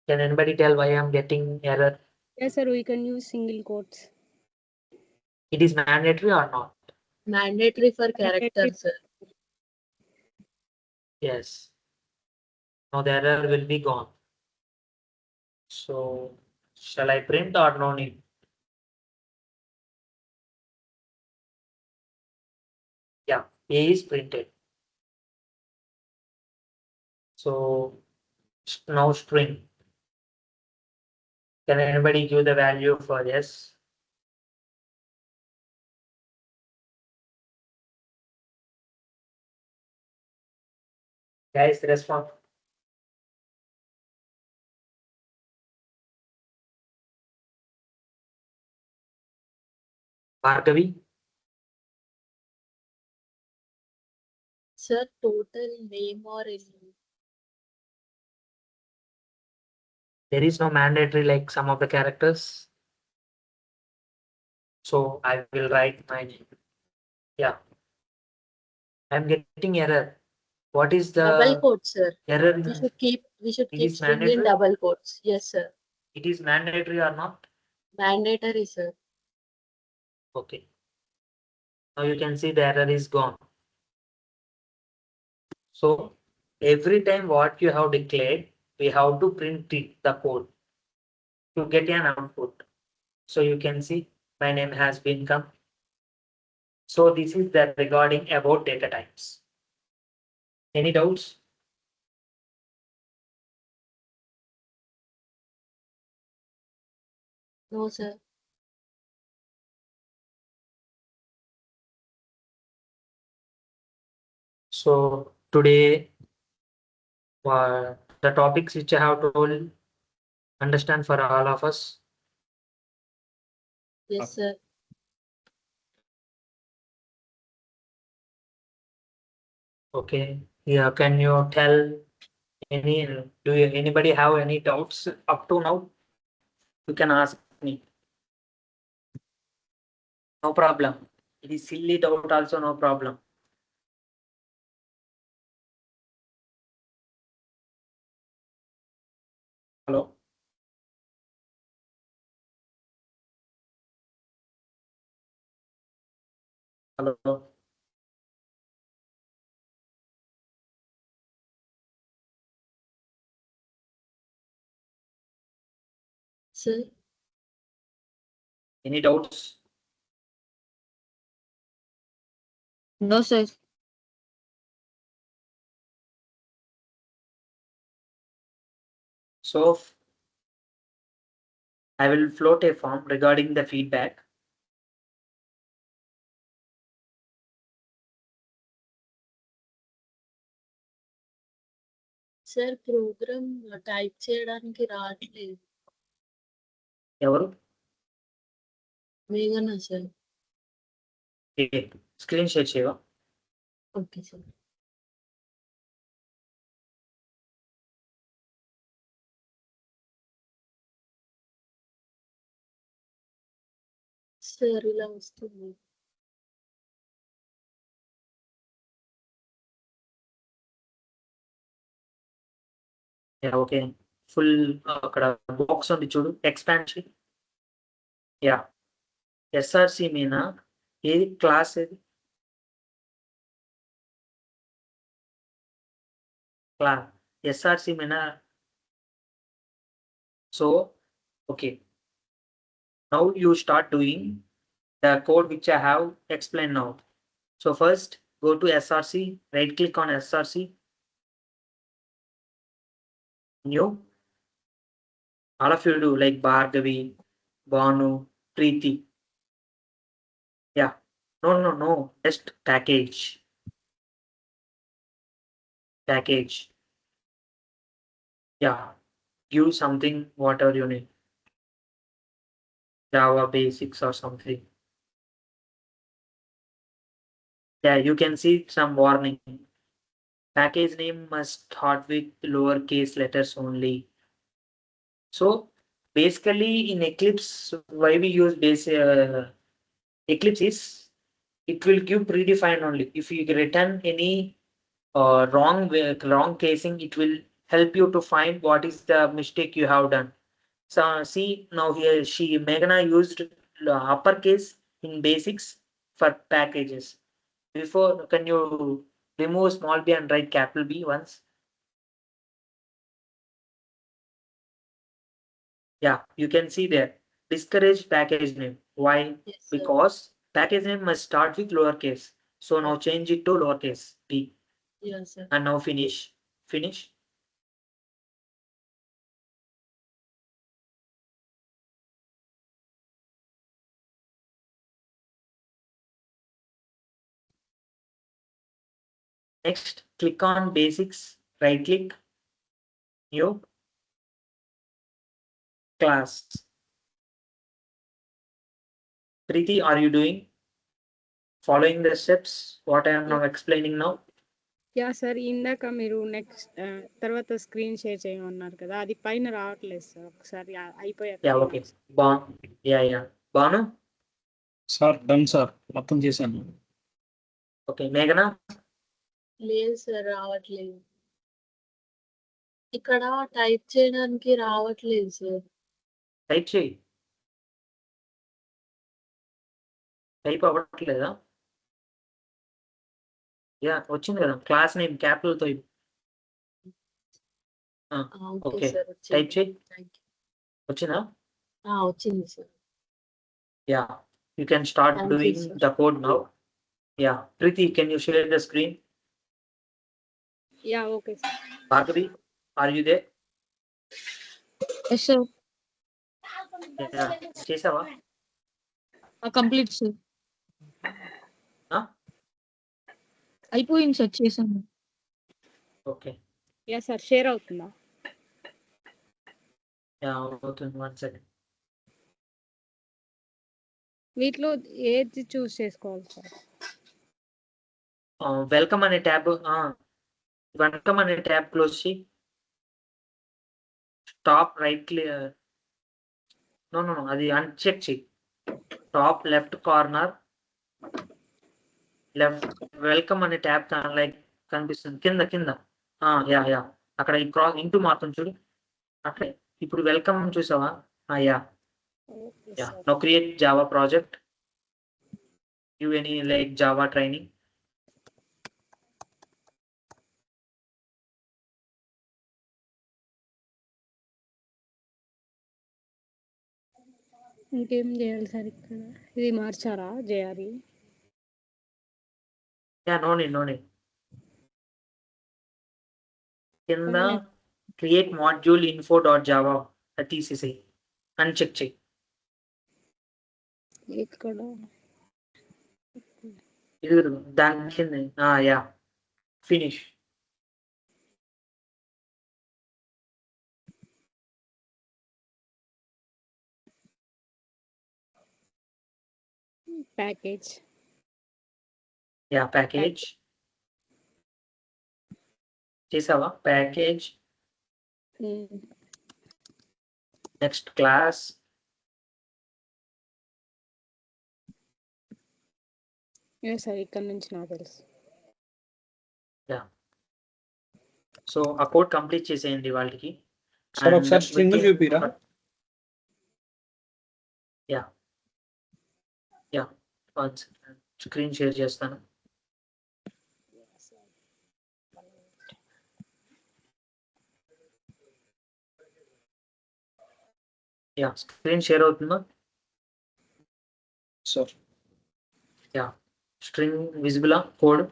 Can anybody tell why I am getting error? Yes, sir. We can use single quotes. It is mandatory or not? Mandatory for characters, sir. Yes. Now the error will be gone. So shall I print or no need? Yeah, A is printed. So now string. Can anybody give the value for yes? Guys, respond. Bhargavi? Sir, total name or any. There is no mandatory like some of the characters. So I will write my name. Yeah. I'm getting error. What is Double the quote, sir. error? We should keep We should It keep is string in mandatory? double quotes. Yes, sir. It is mandatory or not? Mandatory, sir. Okay. Now you can see the error is gone. So every time what you have declared, we have to print it, the code, to get an output. So you can see my name has been come. So this is the regarding about data types. Any doubts? No, sir. So today, the topics which I have told, understand for all of us. Yes, sir. Okay. Yeah. Can you tell any? Anybody have any doubts up to now? You can ask me. No problem. It is silly doubt also, no problem. Hello. Hello. Sir. Any doubts? No, sir. So I will float a form regarding the feedback. Sir program type చేయడానికి రావట్లేదు. ఎవరు? మేఘనా sir. Screen share చేయవా? Okay sir. Sir ఇలా వస్తుంది. Okay. Full అక్కడ box ఉంది చూడు, ఎక్స్పాన్షన్. యా. ఎస్ఆర్సి మీనా ఏది క్లాస్ ఏది? Class SRC Meena. So okay, now you start doing the code which I have explained now. So first go to SRC, right click on SRC, new. All of you do like Bhargavi, Banu, Preeti. Yeah. No, just package. Yeah. Give something whatever you need. Java basics or something. Yeah, you can see some warning. Package name must start with lowercase letters only. So basically in Eclipse, why we use Eclipse is it will give predefined only. If you return any wrong casing, it will help you to find what is the mistake you have done. So see now here Meghna used uppercase in basics for packages. Before, can you remove small b and write capital B once? Yeah, you can see there. Discourage package name. Why? Yes, sir. Because package name must start with lowercase. So now change it to lowercase b. Yeah, sir. And now finish. Next, click on basics, right click, new class. Preeti, are you doing? Following the steps, what I am now explaining now? Yeah sir, ఇందాక మీరు next తర్వాత screen share చేయమన్నారు కదా, అది పైన రావట్లేదు sir. ఒకసారి అయిపోయాక. Yeah, okay. Yeah. Banu? Sir done sir, మొత్తం చేశాను. Okay, Meghana? లేదు సార్ రావట్లేదు. ఇక్కడ టైప్ చేయడానికి రావట్లేదు సార్. టైప్ చేయి. టైప్ అవ్వట్లేదా? యా వచ్చింది కదా క్లాస్ నేమ్ క్యాపిటల్తో. ఓకే ఓకే సార్ టైప్ వచ్చింది. చేయి. Thank you. వచ్చిందా? వచ్చింది సార్. Yeah you can start Thank you, doing sir. The code now. Yeah Preeti can you share the screen? Yeah, okay, sir. Bhargavi are you there? Yes, sir. చేసావా? Complete, sir. అయిపోయింది sir, చేశాను. Okay Yeah, sir. Share అవుతుందా? Yeah అవుతుంది. 1 second. వీటిలో ఏది చూస్ చేసుకోవాలి sir? Welcome అనే tab welcome అనే ట్యాబ్ క్లోజ్ చేయి. టాప్ రైట్ నో నో అది అన్చెక్ చేయి. Top left corner left welcome అనే ట్యాబ్ లైక్ కనిపిస్తుంది కింద కింద. యా యా అక్కడ ఈ క్రాస్ ఇంటూ మాత్రం చూడు అట్లే. ఇప్పుడు వెల్కమ్ చూసావా? Yeah Okay, yeah sir. No create Java project. Give any like Java training. ఇంకేం చేయాలి సార్ ఇక్కడ? ఇది మార్చారా జేఆర్ఈ? యా నో నీడ్ కింద కానీ create module info dot Java అది తీసేసి అన్చెక్ చేయి. ఇక్కడ ఇది దాని కింద yeah finish. Package. Yeah package చేసావా? Package next class. సార్ ఇక్కడ నుంచి నాకు తెలుసు. యా సో ఆ కోడ్ కంప్లీట్ చేసేయండి వాళ్ళకి. సార్ ఒకసారి స్ట్రింగ్ చూపిరా? యా యా స్క్రీన్ షేర్ చేస్తాను. యా స్క్రీన్ షేర్ అవుతుందా? Sir yeah string visible code.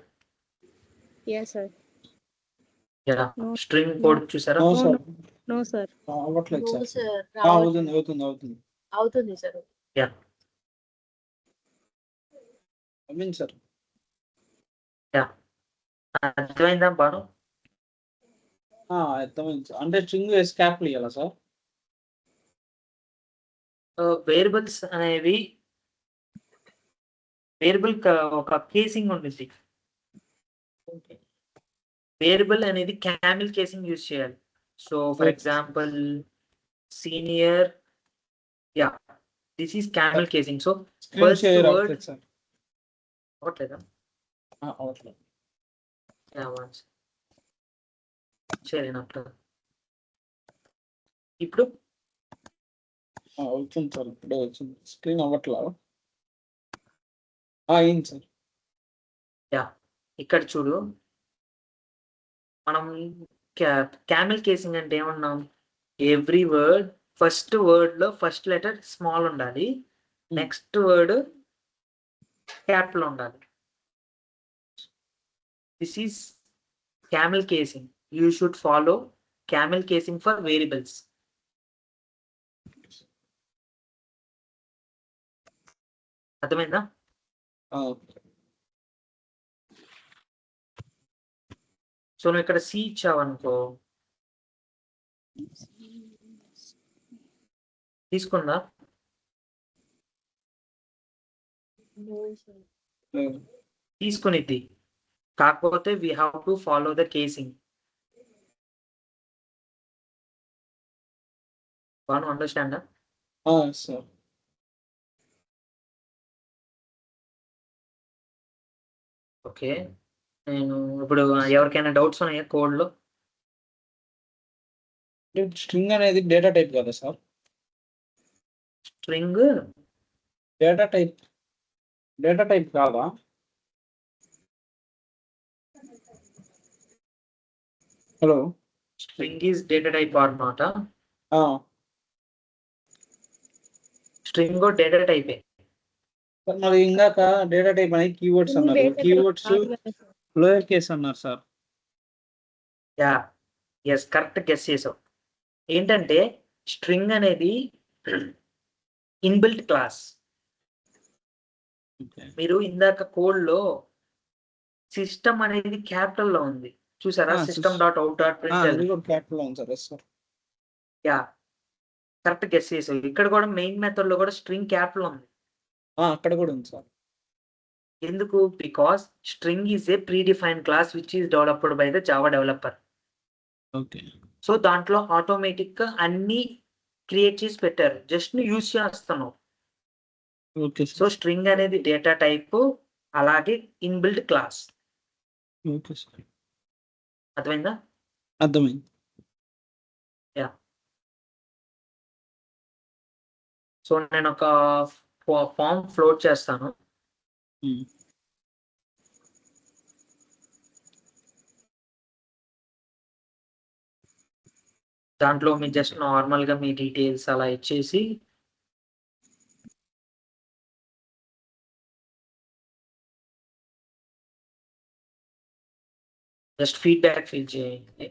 Yeah sir. Yeah No. String code చూసారా? No sir no sir. అవ్వట్లేదు No, సార్. sir. అవుతుంది అవుతుంది అవుతుంది. అవుతుంది సార్. యా అవ్వింది సార్. యా అర్థమైందా బాను? అర్థమైంది సార్. అంటే స్ట్రింగ్ ఎస్కాప్ ఇవ్వాలా సార్? వేరియబుల్స్ అనేవి వేరియబుల్ ఒక కేసింగ్ ఉంటుంది. వేరియబుల్ అనేది క్యామిల్ కేసింగ్ యూజ్ చేయాలి. So for example senior. Yeah this is camel casing. So screen first share word అవ్వట్లేదు సార్. అవ్వట్లేదా? అవ్వట్లేదు. యా వన్స్ చేరినట్లు. ఇప్పుడు అవుతుంది సార్. ఇప్పుడే వచ్చింది. స్క్రీన్ అవ్వట్లా. అయింది సార్. యా ఇక్కడ చూడు మనం క్యామిల్ కేసింగ్ అంటే ఏమన్నాం? ఎవ్రీ వర్డ్ ఫస్ట్ వర్డ్ లో ఫస్ట్ లెటర్ స్మాల్ ఉండాలి, నెక్స్ట్ వర్డ్ క్యాపిటల్ ఉండాలి. This is camel casing. You should follow camel casing for variables. అర్థమైందా? సో నువ్వు ఇక్కడ సి ఇచ్చావనుకో తీసుకుందా? No, sir. తీసుకునిద్ది. కాకపోతే we have to follow the casing. Bhanu understand? Sir. Okay నేను ఇప్పుడు ఎవరికైనా డౌట్స్ ఉన్నాయా కోడ్ లో? స్ట్రింగ్ అనేది డేటా టైప్ కదా సార్? స్ట్రింగ్ డేటా టైప్ కాదా? Hello, string is data type or not? String data టైపే. మరి ఇందాక డేటా టైప్ అనేది కీవర్డ్స్ అన్నారు. Data type కీవర్డ్స్ కాదు కదా sir. లోయర్ కేస్ అన్నారు sir. Yeah, yes, correct guess చేసావు. ఏంటంటే స్ట్రింగ్ అనేది ఇన్బిల్ట్ క్లాస్. మీరు ఇందాక కోడ్ లో సిస్టమ్ అనేది క్యాపిటల్ లో ఉంది చూసారా? System dot out dot print. Capital ఉంది sir. Yes sir. Yeah, correct guess చేసావు. ఇక్కడ కూడా మెయిన్ మెథడ్ లో కూడా స్ట్రింగ్ క్యాపిటల్ ఉంది. అక్కడ కూడా ఉంది సార్. ఎందుకు? Because string is a pre defined class which is developed by the Java developer. Okay. So దాంట్లో ఆటోమేటిక్ గా అన్ని క్రియేట్ చేసి పెట్టారు, జస్ట్ నువ్వు యూజ్ చేస్తున్నావు. ఓకే సో స్ట్రింగ్ అనేది డేటా టైప్, అలాగే ఇన్బిల్ట్ క్లాస్. Okay sir. అర్థమైందా? అర్థమైంది. యా. సో నేను ఒక ఫామ్ ఫ్లోట్ చేస్తాను. దాంట్లో మీ జస్ట్ నార్మల్ గా మీ డీటెయిల్స్ అలా ఇచ్చేసి జస్ట్ ఫీడ్బ్యాక్ ఫిల్ చేయండి.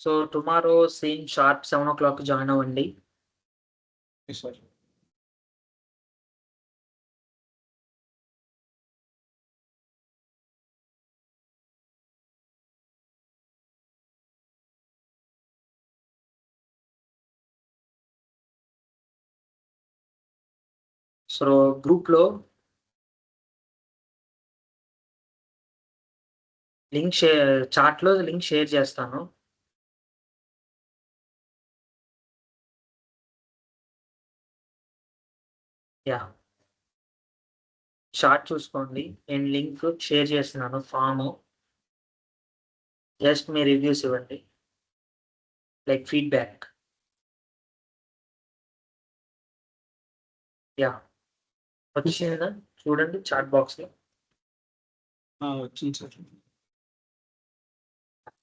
So tomorrow same sharp 7 o'clock join అవ్వండి. సార్. సో గ్రూప్ లో లింక్ చాట్ లో లింక్ షేర్ చేస్తాను. యా, చాట్ చూసుకోండి. నేను లింక్ షేర్ చేస్తున్నాను. ఫామ్ జస్ట్ మీ రివ్యూస్ ఇవ్వండి, లైక్ ఫీడ్బ్యాక్. యా, వచ్చిందా చూడండి చాట్ బాక్స్ లో. వచ్చింది సార్.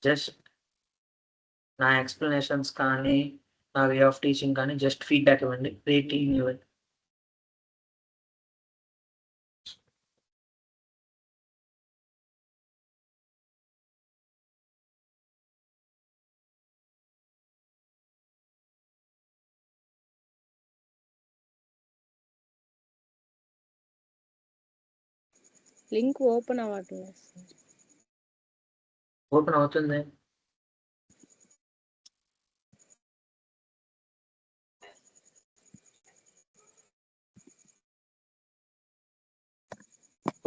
జస్ట్ నా ఎక్స్ప్లెనేషన్స్ కానీ నా వే ఆఫ్ టీచింగ్ కానీ జస్ట్ ఫీడ్బ్యాక్ ఇవ్వండి, రేటింగ్ ఇవ్వండి. లింక్ ఓపెన్ అవ్వట్లేదు sir. ఓపెన్ అవుతుంది.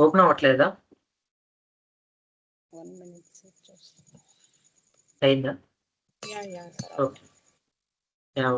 ఓపెన్ అవ్వట్లేదా? 1 minute sir. Just. అయిందా? Yeah sir. ఓకే. యా,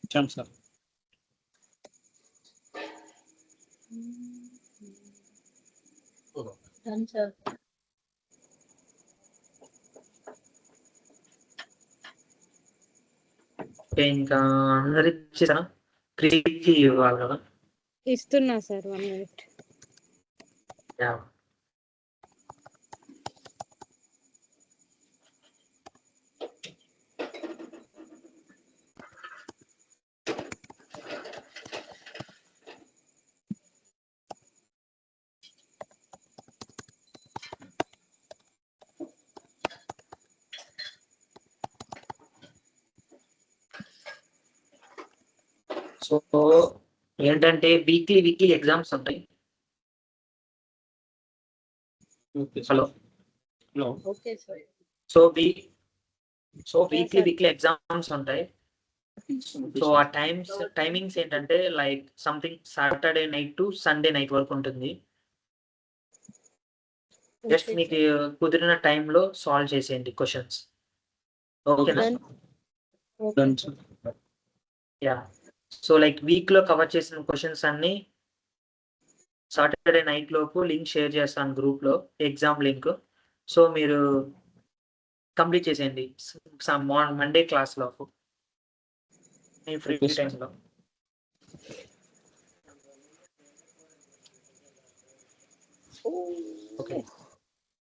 వచ్చాను సార్. Done, sir. ఓకే, ఇంకా అందరు ఇచ్చేసాను. క్రియేట్కి ఇవ్వాలి కదా. ఇస్తున్నా సార్ 1 minute. యా. సో ఏంటంటే వీక్లీ ఎగ్జామ్స్ ఉంటాయి. Okay hello. Hello. Okay sir. So weekly exams ఉంటాయి. సో ఆ టైమింగ్స్ ఏంటంటే like something Saturday night to Sunday night వరకు ఉంటుంది. జస్ట్ Okay, మీకు కుదిరిన టైంలో సాల్వ్ చేసేయండి క్వశ్చన్స్. ఓకేనా? Done. Okay. Done, sir. Yeah. So like week లో కవర్ చేసిన క్వశ్చన్స్ అన్ని సాటర్డే నైట్ లోపు లింక్ షేర్ చేస్తాను గ్రూప్ లో, ఎగ్జామ్ లింక్. సో మీరు కంప్లీట్ చేసేయండి మండే క్లాస్ లో మీ ఫ్రీ Okay, sir. టైంలో. Okay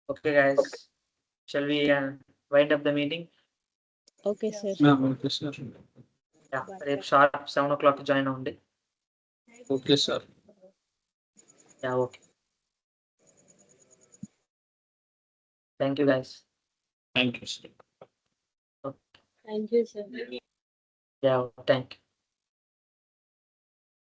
okay guys, shall we wind up the meeting? Okay, sir. Okay sir. రేపు షార్ప్ 7 o'clock జాయిన్ అవ్వండి. Okay sir. Yeah, okay. Thank you guys. Thank you sir. Thank you, sir. Yeah, thank you.